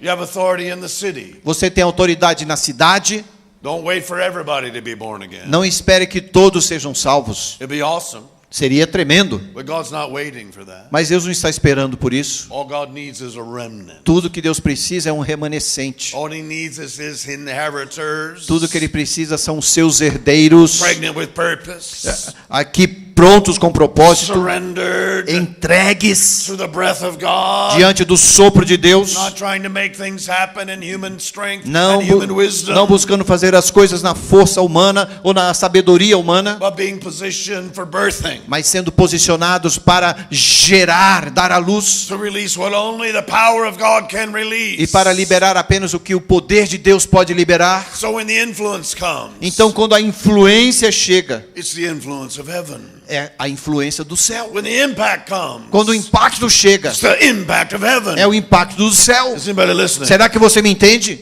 You have authority in the city. Você tem autoridade na cidade. Don't wait for everybody to be born again. Não espere que todos sejam salvos. It'd be awesome, Seria tremendo. but God's not waiting for that. Mas Deus não está esperando por isso. All God needs is a remnant. Tudo que Deus precisa é um remanescente. All he needs is his inheritors, Tudo que ele precisa são os seus herdeiros, pregnant with purpose, aqui prontos com propósito, surrendered entregues to the breath of God, diante do sopro de Deus, not trying to make things happen in human strength não, and human wisdom, não buscando fazer as coisas na força humana ou na sabedoria humana, but being positioned for birthing, mas sendo posicionados para gerar, dar à luz to release what only the power of God can release. e para liberar apenas o que o poder de Deus pode liberar. So when the influence comes, Então, quando a influência chega, it's the influence of heaven. é a influência do céu. When the impact comes, Quando o impacto chega, it's the impact of heaven. é o impacto do céu. Is anybody listening? Será que você me entende?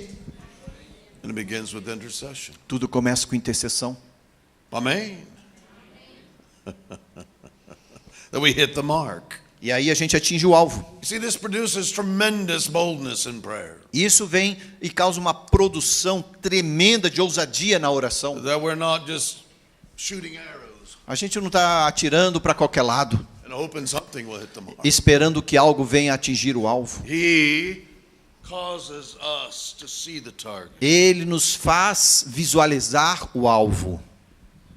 And it begins with intercession. Tudo começa com intercessão. Amen. That we hit the mark. E aí a gente atinge o alvo. You see, this produces tremendous boldness in prayer. Isso vem e causa uma produção tremenda de ousadia na oração. That we're not just shooting arrows A gente não está atirando para qualquer lado, and hoping something will hit the mark. esperando que algo venha atingir o alvo. He causes us to see the target, Ele nos faz visualizar o alvo,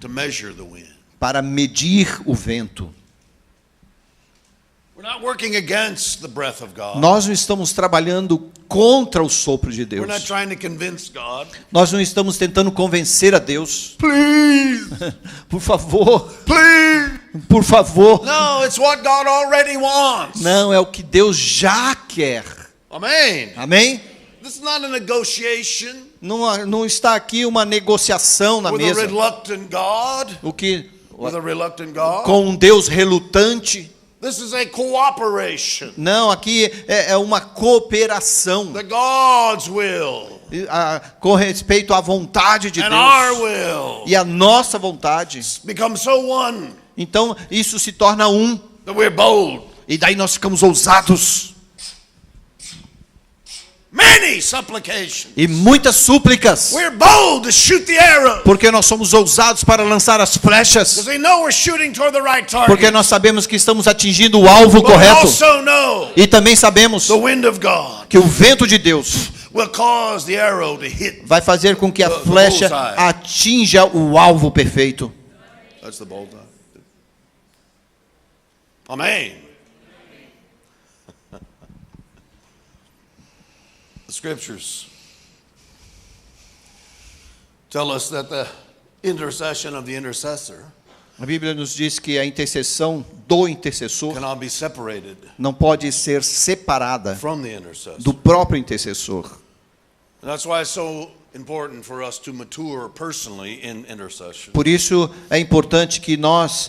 to measure the wind. para medir o vento. We're not working against the breath of God. Nós não estamos trabalhando contra o sopro de Deus. We're not trying to convince God. Nós não estamos tentando convencer a Deus. Please, Por favor, please. por favor. No, it's what God already wants. Não, é o que Deus já quer. Amen. Amém? This is not a negotiation Não está aqui uma negociação na with a mesa. reluctant God. O que With a reluctant God. com um Deus relutante. This is a cooperation. Não, aqui é uma cooperação. The God's will Com respeito à vontade de and our Deus will e a nossa vontade. become so one Então isso se torna um. that we're bold. E daí nós ficamos ousados. Many supplications. E muitas súplicas. We're bold to shoot the arrow. Porque nós somos ousados para lançar as flechas. Because we know we're shooting toward the right Porque target. nós sabemos que estamos atingindo o alvo But we correto. also know E também sabemos the wind of God que o vento de Deus will cause the arrow to hit. vai fazer com que a The flecha bullseye. atinja o alvo perfeito. That's the bullseye. Amen. The scriptures tell us that the intercession of the intercessor A Bíblia nos diz que a intercessão do intercessor cannot be separated não pode ser separada from the intercessor. do próprio intercessor. And that's why it's so important for us to mature personally in intercession. Por isso é importante que nós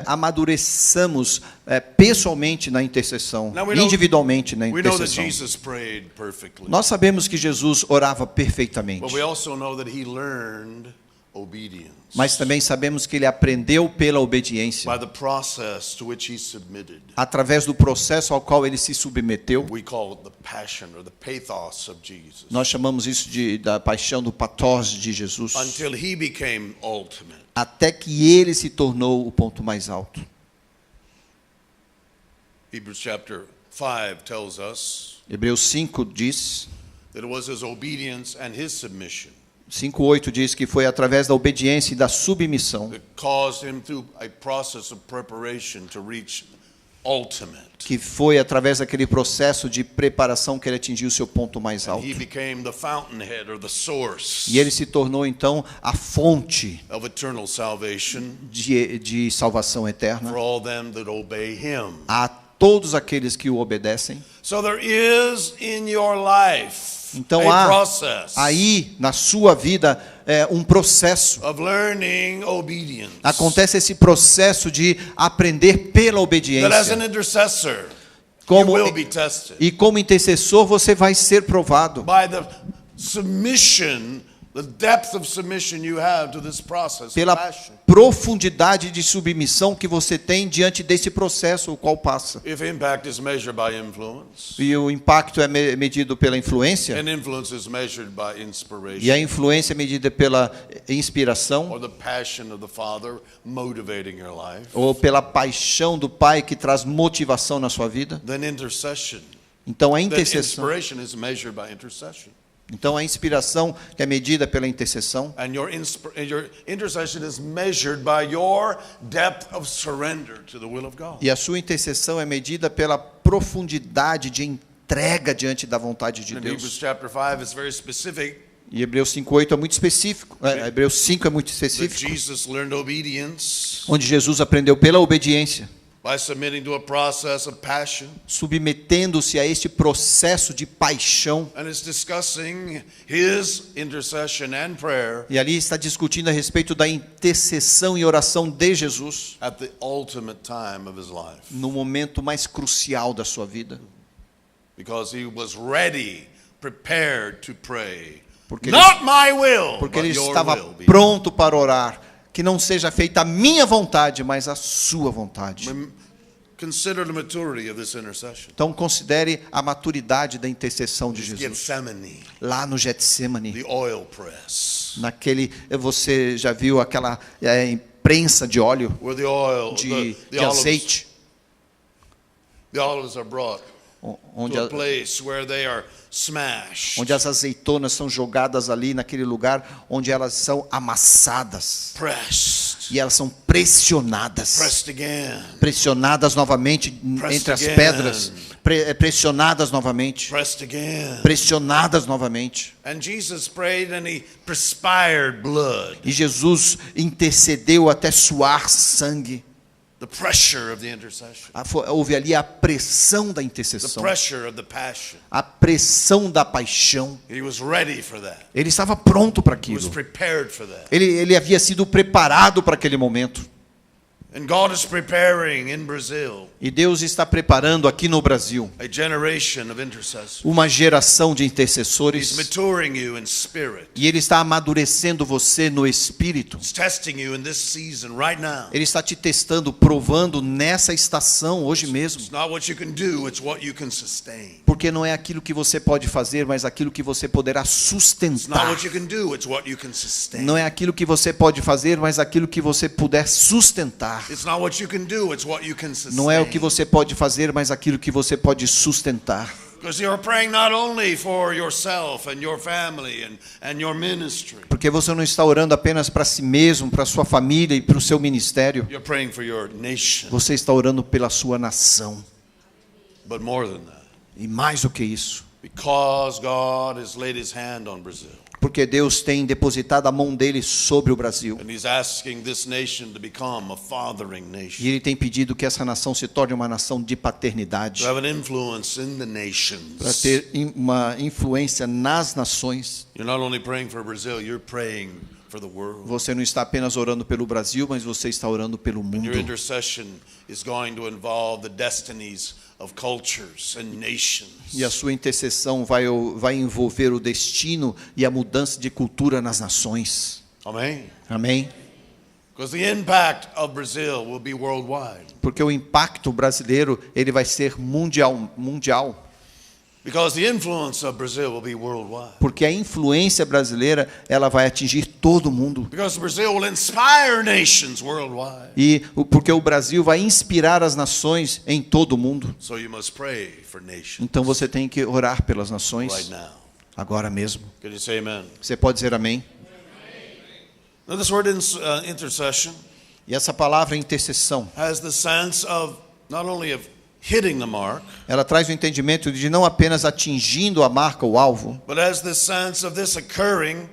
amadureçamos pessoalmente na intercessão, Now we know- individualmente na We know that intercessão. Jesus prayed perfectly. Nós sabemos que Jesus orava perfeitamente, But we also know that he learned obedience mas também sabemos que ele aprendeu pela obediência, by the process to which he submitted. através do processo ao qual ele se submeteu. We call it the passion or the pathos of Jesus. Nós chamamos isso da paixão, do pathos de Jesus, Until he became ultimate. até que ele se tornou o ponto mais alto. Hebrews chapter 5 tells us Hebreus 5 diz, that it was his obedience and his submission 5:8 diz que foi através da obediência e da submissão that caused him through a process of preparation to reach ultimate. que foi através daquele processo de preparação que ele atingiu o seu ponto mais alto. He became the fountainhead or the source E ele se tornou então a fonte of eternal salvation de salvação eterna for all them that obey him. a todos aqueles que o obedecem. So there is in your life Então a há process aí na sua vida um processo. of learning obedience. Acontece esse processo de aprender pela That as obediência. an intercessor, Como, you will be tested e como intercessor você vai ser provado by the submission, the depth of submission you have to this process of pela passion. profundidade de submissão que você tem diante desse processo o qual passa. If impact is measured by influence, E o impacto é medido pela influência, and influence is measured by e a inspiration, influência é medida pela inspiração, or the passion of the Father motivating your life, ou pela paixão do Pai que traz motivação na sua vida. then intercession, Então a then intercessão, inspiration is measured by intercession. então a inspiração que é medida pela intercessão, And your intercession is measured by your depth of surrender to the will of God. e a sua intercessão é medida pela profundidade de entrega diante da vontade de In Hebrews Deus. chapter 5, it's very specific E Hebreus 5:8 é muito específico. Hebreus 5 é muito that específico, Jesus learned obedience onde Jesus aprendeu pela obediência, by submitting to a process of passion. submetendo-se a este processo de paixão. And it's discussing his intercession and prayer E ali está discutindo a respeito da intercessão e oração de Jesus at the ultimate time of his life. no momento mais crucial da sua vida. Because he was ready, prepared to pray. Porque Not my will, Porque but ele your estava will be. pronto para orar. Que não seja feita a minha vontade, mas a sua vontade. Consider the maturity of this intercession. Então considere a maturidade da intercessão de Jesus. Gethsemane, Lá no Getsemane, the oil press, naquele, você já viu aquela prensa de óleo, where the oil, de the azeite, olives are brought onde, to a place where they are smashed, onde as azeitonas são jogadas ali naquele lugar onde elas são amassadas, pressed, E elas são pressionadas. pressed again, Pressionadas novamente entre as pedras. Pressionadas novamente. pressed again. Pressionadas novamente. And Jesus prayed and he perspired blood. E Jesus intercedeu até suar sangue. The pressure of the intercession. Houve ali a pressão da The intercessão. pressure of the passion. A pressão da paixão. He was ready for that. Ele estava pronto para He was aquilo. prepared for that. Ele havia sido preparado para aquele momento. And God is preparing in Brazil E Deus está preparando aqui no Brasil a generation of intercessors. uma geração de He's intercessores. maturing you in spirit. E Ele está amadurecendo você no espírito. He's testing you in this season right now. Ele está te testando, provando nessa estação, hoje mesmo. It's not what you can do, it's what you can sustain. Porque não é aquilo que você pode fazer, mas aquilo que você poderá It's not sustentar. what you can do, it's what you can sustain. Não é aquilo que você pode fazer, mas aquilo que você puder sustentar. It's not what you can do, it's what you can sustain. Não é o que você pode fazer, mas aquilo que você pode sustentar. Because you're praying not only for yourself and your family and your ministry. Porque você não está orando apenas para si mesmo, para sua família e para o seu ministério. You're praying for your nation. Você está orando pela sua nação. But more than that, E mais do que isso. because God has laid his hand on Brazil. Porque Deus tem depositado a mão dele sobre o Brasil. And he's asking this nation to become a fathering E nation. ele tem pedido que essa nação se torne uma nação de paternidade. To have an influence in the Para nations. ter uma influência nas nações. You're not only praying for Brazil, you're praying for the world. Você não está apenas orando pelo Brasil, mas você está orando pelo Your mundo. intercession is going to involve the destinies of cultures and nations. E a sua intercessão vai envolver o destino e a mudança de cultura nas nações. Amen. Amém? Because the impact of Brazil will be worldwide. Porque o impacto brasileiro, ele vai ser mundial. Because the influence of Brazil will be worldwide. Porque a influência brasileira, ela vai atingir todo mundo. Because Brazil will inspire nations worldwide. E porque o Brasil vai inspirar as nações em todo o mundo. So you must pray for nations Então você tem que orar pelas right nações now. agora mesmo. Can you say amen? Você pode dizer amém? Now this word intercession E essa palavra intercessão, has the sense of not only of hitting the mark, ela traz o entendimento de não apenas atingindo a marca, o alvo, but has the sense of this occurring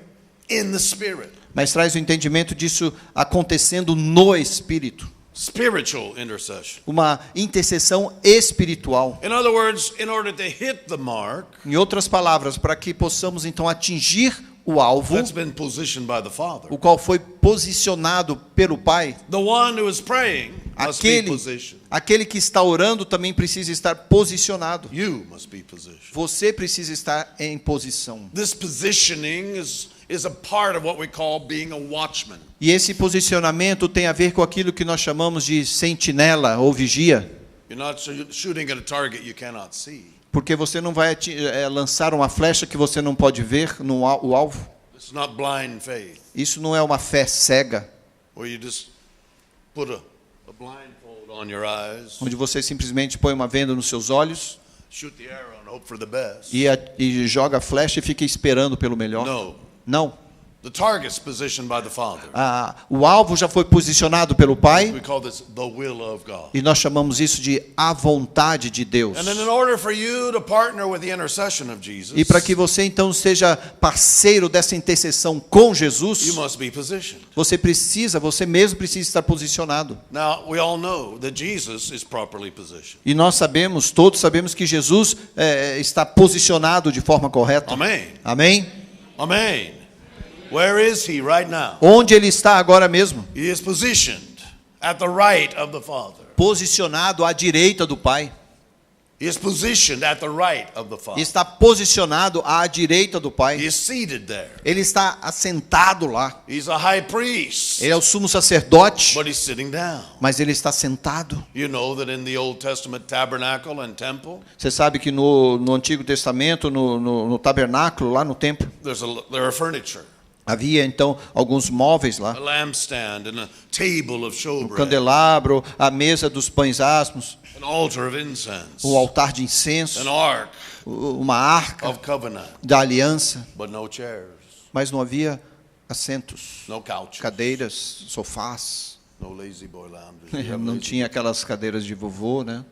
in the spirit. mas traz o entendimento disso acontecendo no Espírito. Spiritual intercession. Uma intercessão espiritual. In other words, in order to hit the mark Em outras palavras, para que possamos então atingir o alvo, that's been positioned by the Father, o qual foi posicionado pelo Pai, the one who is praying must be aquele, positioned. aquele que está orando também precisa estar posicionado. You must be positioned. Você precisa estar em posição. This positioning is a part of what we call being a watchman. E esse posicionamento tem a ver com aquilo que nós chamamos de sentinela ou vigia. You're not shooting at a target you cannot see. Porque você não vai lançar uma flecha que você não pode ver no alvo. It's not blind faith, Isso não é uma fé cega, where you just put a blindfold on your eyes, onde você simplesmente põe uma venda nos seus olhos shoot the arrow and hope for the best. e joga a flecha e fica esperando pelo melhor. No. Não. The target's positioned by the Father. O alvo já foi posicionado pelo Pai We call this the will of God. e nós chamamos isso de a vontade de Deus. And then in order for you to partner with the intercession of Jesus, E para que você então seja parceiro dessa intercessão com Jesus, you must be positioned. você mesmo precisa estar posicionado. Now, we all know that Jesus is properly positioned. E nós todos sabemos que Jesus está posicionado de forma correta. Amen. Amém? Amen. Where is he right now? Onde ele está agora mesmo? He is positioned at the right of the Father. Posicionado à direita do Pai. He is positioned at the right of the Father. Está posicionado à direita do He Pai. is seated there. Ele está assentado lá. He's a high priest, Ele é o sumo sacerdote, but he's sitting down. mas ele está sentado. You know that in the Old Testament tabernacle and temple, Você sabe que no Antigo Testamento, no tabernáculo, lá no templo, there are furniture, havia então alguns móveis lá. a lampstand and a table of O showbread, candelabro, a mesa dos pães asmos, an altar of incense, o altar de incenso, an ark uma arca of covenant, da aliança, but no chairs. mas não havia assentos, no couches, cadeiras, sofás. no lazy boy lounges. We have Não lazy- tinha aquelas cadeiras de vovô, né?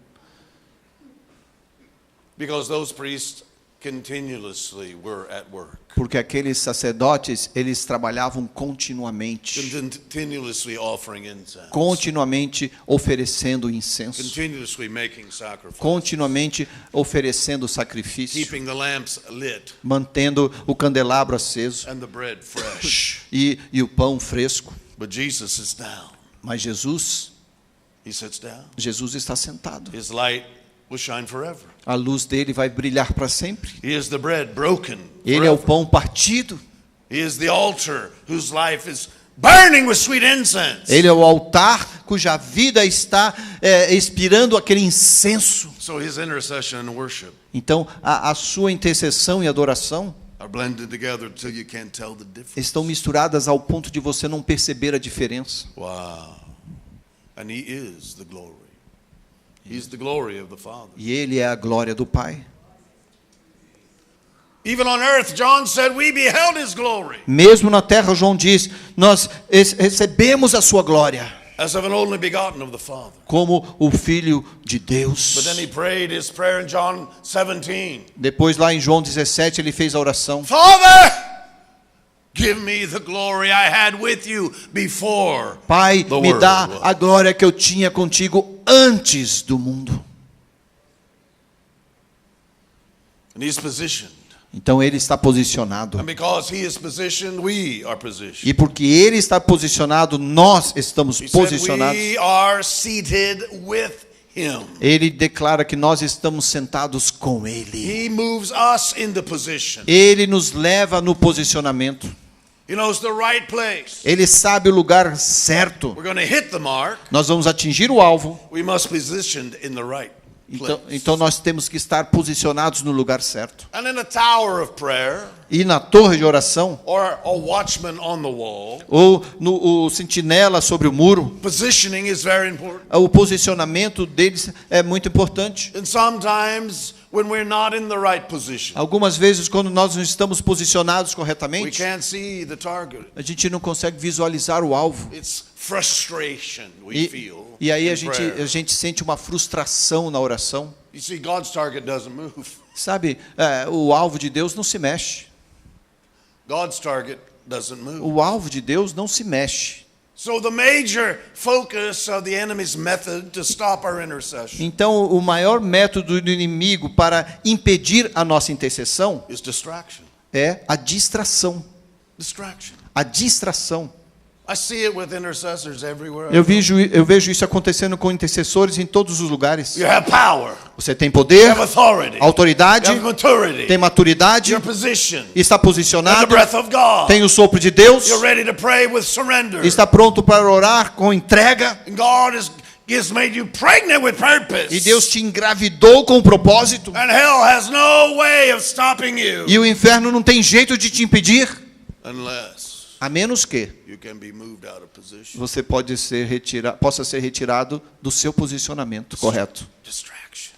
Because those priests continuously were at work, Porque aqueles sacerdotes, eles trabalhavam continuamente, continuously oferecendo incenso, continuously making sacrifice, continuamente oferecendo sacrifício, keeping the lamps lit mantendo o candelabro aceso and the bread fresh. e o pão fresco. But Jesus sits down. Mas Jesus He sits down. está sentado. His light will shine forever. A luz dele vai brilhar para sempre. He is the bread broken Ele é o forever. pão partido. He is the altar whose life is burning with sweet incense. Ele é o altar cuja vida está expirando aquele incenso. So his intercession and worship Então, a sua intercessão e adoração are blended together till you can't tell the difference. estão misturadas ao ponto de você não perceber a diferença. Wow. And he is the glory. He's the glory of the Father. E ele é a glória do Pai. Even on earth, John said, we beheld his glory Mesmo na terra, João diz, nós recebemos a sua glória as of an only begotten of the Father. como o Filho de Deus. But then he prayed his prayer in John 17. Depois, lá em João 17, ele fez a oração: Father, give me the glory I had with you before Pai, the me world dá was. a glória que eu tinha contigo antes do mundo. And he's positioned. Então ele está posicionado. And because he is positioned, we are positioned. E porque ele está posicionado, nós estamos He said posicionados. we are seated with him. Ele declara que nós estamos sentados com ele. He moves us into position. Ele nos leva no posicionamento. He knows the right place. Ele sabe o lugar certo. We're going to hit the mark. Nós vamos atingir o alvo. We must be positioned in the right place. Então nós temos que estar posicionados no lugar certo. And in a tower of prayer, E na torre de oração, or a watchman on the wall, ou no o sentinela sobre o muro, positioning is very important. o posicionamento deles é muito importante. And sometimes when we're not in the right position, Algumas vezes, quando nós não estamos posicionados we corretamente, can't see the target. a gente não consegue visualizar o alvo. It's frustration we feel. E aí a in prayer. gente sente uma frustração na oração. You see, God's target doesn't move. Sabe, o alvo de Deus não se mexe. God's target doesn't move. O alvo de Deus não se mexe. So the major focus of the enemy's method to stop our intercession Então, o maior método do inimigo para impedir a nossa intercessão is distraction. é a distração. Distraction. A distração. I see it with intercessors everywhere. Eu vejo isso acontecendo com intercessores em todos os lugares. You have power. Você tem You poder, have authority. autoridade, You have maturity. tem maturidade, You're positioned. está You have the posicionado, breath of God. tem o sopro de Deus, You're ready to pray with surrender. está pronto para orar com entrega, And God has made you pregnant with purpose. e Deus te engravidou com propósito, And hell has no way of stopping you e o inferno não tem jeito de te impedir, unless a menos que you can be moved out of position. você possa ser retirado do seu posicionamento correto, Distraction.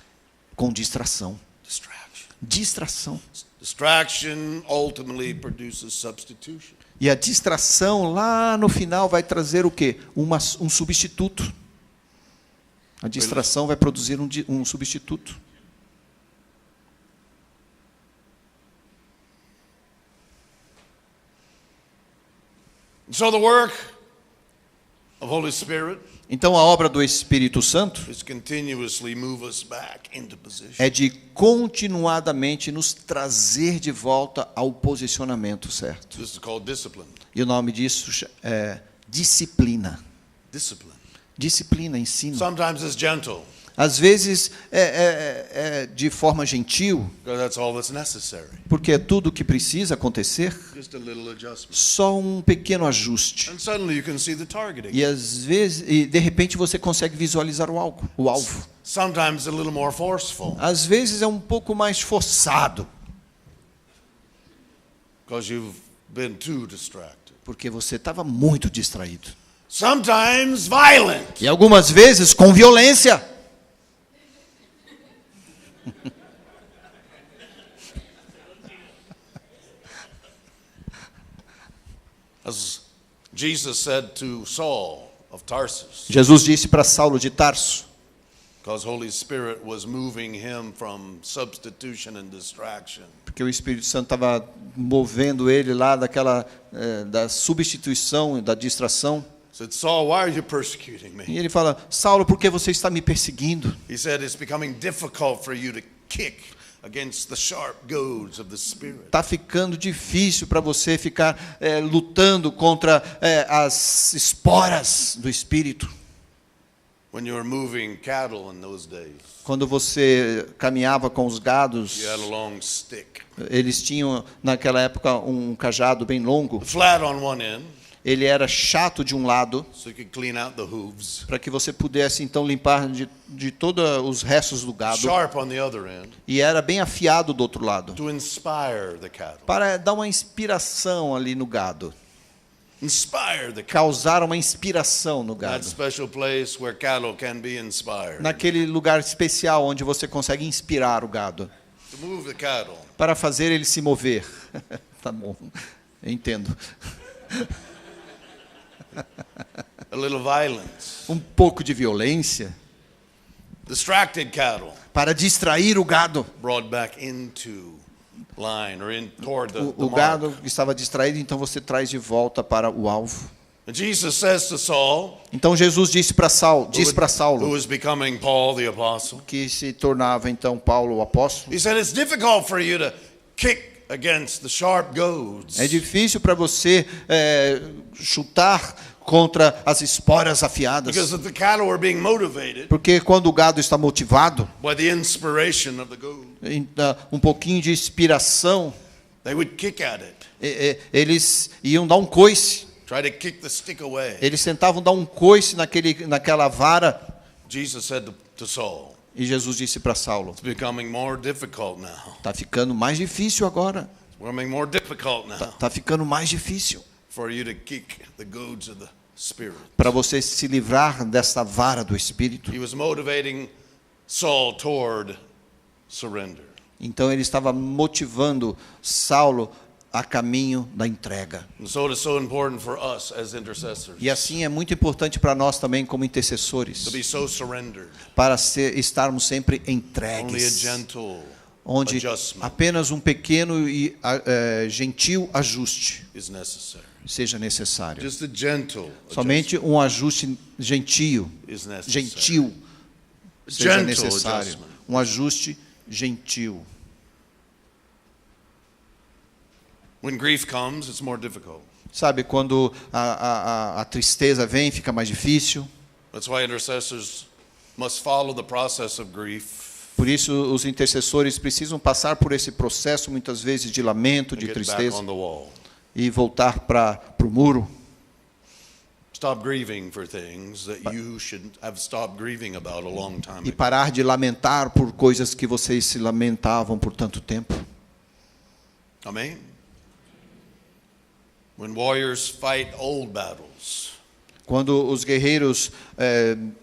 com distração. Distraction. Distração. Distraction ultimately produces substitution. E a distração lá no final vai trazer o quê? Um substituto. A distração vai produzir um substituto. So the work of Holy Spirit Então a obra do Espírito Santo is continuously move us back into position. é de continuadamente nos trazer de volta ao posicionamento certo. This is called discipline. E o nome disso é disciplina. Discipline. Disciplina, ensino. Sometimes it's gentle, Às vezes é de forma gentil, because that's all that's necessary. porque é tudo o que precisa acontecer, Just a little adjustment. só um pequeno ajuste. And suddenly you can see the target again. E às vezes, de repente você consegue visualizar o alvo. Sometimes a little more forceful, Às vezes é um pouco mais forçado, because you've been too distracted. porque você estava muito distraído. Sometimes violent. E algumas vezes com violência. As Jesus said to Saul of Tarsus, Jesus disse para Saulo de Tarso, because Holy Spirit was moving him from substitution and distraction. porque o Espírito Santo estava movendo ele lá da substituição, da distração. He said, Saul, why are you persecuting E me? ele fala, Saulo, por que você está me perseguindo? He said, it's becoming difficult for you to kick against the sharp goads of the Spirit. Está ficando difícil para você ficar lutando contra as esporas do Espírito. When you were moving cattle in those days, Quando você caminhava com os gados, you had a long stick. eles tinham, naquela época, um cajado bem longo. Flat on one end, Ele era chato de um lado, so you could clean out the hooves. para que você pudesse, então, limpar de todos os restos do gado. Sharp on the other end, E era bem afiado do outro lado, to inspire the cattle. para dar uma inspiração ali no gado. Inspire the cattle. Causar uma inspiração no That gado. special place where cattle can be inspired. Naquele lugar especial onde você consegue inspirar o gado. To move the cattle. Para fazer ele se mover. Tá bom, eu entendo. A little violence. Um pouco de violência Distracted cattle para distrair o gado. brought back into line or in toward the O mark. gado estava distraído, então você traz de volta para o alvo. And Jesus says to Saul, Então Jesus disse para Saulo, who Saulo, was becoming Paul the apostle, que se tornava então Paulo o apóstolo. he said, it's difficult for you to kick against the sharp goads. É difícil para você chutar contra as esporas afiadas, Because if the cattle were being motivated porque quando o gado está motivado, by the inspiration of the goad, um pouquinho de inspiração, they would kick at it, eles iam dar um coice. try to kick the stick away. Eles tentavam dar um coice naquela vara. Jesus said to Saul, E Jesus disse para Saulo, it's becoming more difficult now. está ficando mais difícil agora. It's becoming more difficult now Está ficando mais difícil for you to kick the goads of the Spirit. para você se livrar dessa vara do Espírito. He was motivating Saul toward surrender. Então ele estava motivando Saulo a caminho da entrega. And so it is so important for us as intercessors E assim é muito importante para nós também como intercessores, to be so surrendered. para estarmos sempre Only a entregues, gentle onde adjustment apenas um pequeno e gentil ajuste is necessary. seja necessário. Just a gentle Somente um ajuste gentil seja Gentle necessário. adjustment. Um ajuste gentil. When grief comes, it's more difficult. Sabe, quando a tristeza vem, fica mais difícil. That's why intercessors must follow the process of grief Por isso, os intercessores precisam passar por esse processo, muitas vezes, de lamento, and de get back tristeza, on the wall. e voltar para o muro. Stop grieving for things that you should have stopped grieving about a long time E ago. parar de lamentar por coisas que vocês se lamentavam por tanto tempo. Amen. When warriors fight old battles, Quando os guerreiros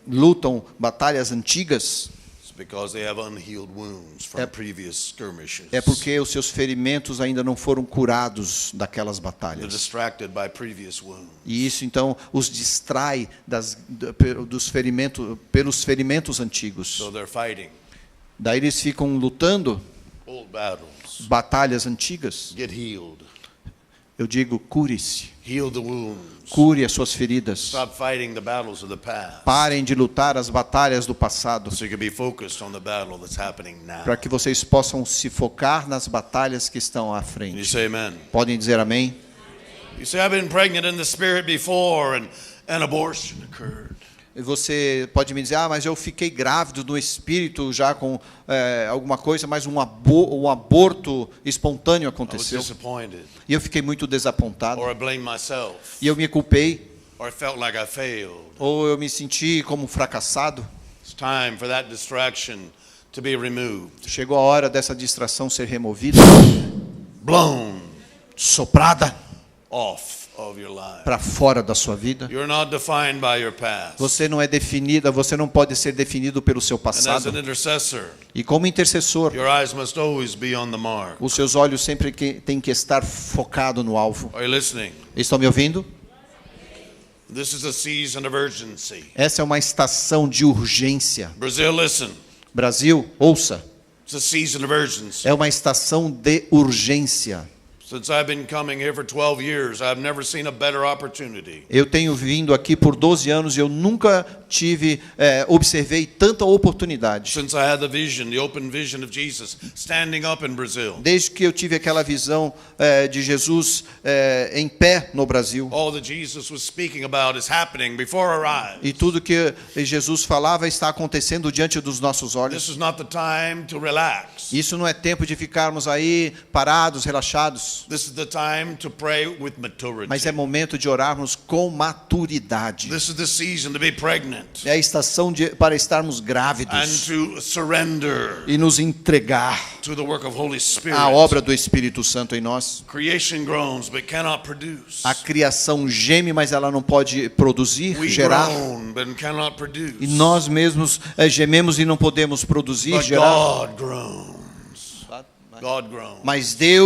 lutam batalhas antigas, it's because they have unhealed wounds from previous skirmishes. é porque os seus ferimentos ainda não foram curados daquelas They're batalhas. distracted by previous wounds. E isso então os distrai pelos ferimentos antigos. So they're fighting Daí eles ficam lutando old battles. batalhas antigas. Get healed. Eu digo, cure-se. Heal the wounds. Cure as suas feridas. Stop fighting the battles of the past. Parem de lutar as batalhas do passado, So you can be focused on the battle that's happening now. para que vocês possam se focar nas batalhas que estão à Can you frente. say amen? Podem dizer amém? You say, I've been pregnant in the spirit before and an abortion occurred. E você pode me dizer, mas eu fiquei grávido no espírito já com alguma coisa, mas um aborto espontâneo I was aconteceu. disappointed. E eu fiquei muito desapontado. Or I blame myself. E eu me culpei, Or I felt like I failed. ou eu me senti como fracassado. It's time for that distraction to be removed. Chegou a hora dessa distração ser removida, Blown soprada off of your life. para fora da sua vida. You're not defined by your past. Você não é definida, você não pode ser definido pelo seu And as passado. an intercessor, E como intercessor, your eyes must always be on the mark. os seus olhos sempre têm que estar focados no alvo. Are you listening? Estão me ouvindo? This is a season of urgency. Essa é uma estação de urgência. Brazil, listen. Brasil, ouça. It's a season of urgency. É uma estação de urgência. Since I've been coming here for 12 years, I've never seen a better opportunity. Eu tenho vindo aqui por 12 anos e eu nunca observei tanta oportunidade. Since I had the vision, the open vision of Jesus standing up in Brazil. Desde que eu tive aquela visão de Jesus em pé no Brasil. All that Jesus was speaking about is happening before our eyes. E tudo que Jesus falava está acontecendo diante dos nossos olhos. This is not the time to relax. Isso não é tempo de ficarmos aí parados, relaxados. This is the time to pray with maturity. Mas é momento de orarmos com maturidade. This is the season to be pregnant É a estação para estarmos and grávidos to surrender e nos entregar to the work of Holy Spirit. à obra do Espírito Santo em nós. Creation groans but cannot produce. A criação geme, mas ela não pode produzir, We gerar. groan but cannot produce. E nós mesmos gememos e não podemos produzir, But gerar. God groans. God groans. Mas Deus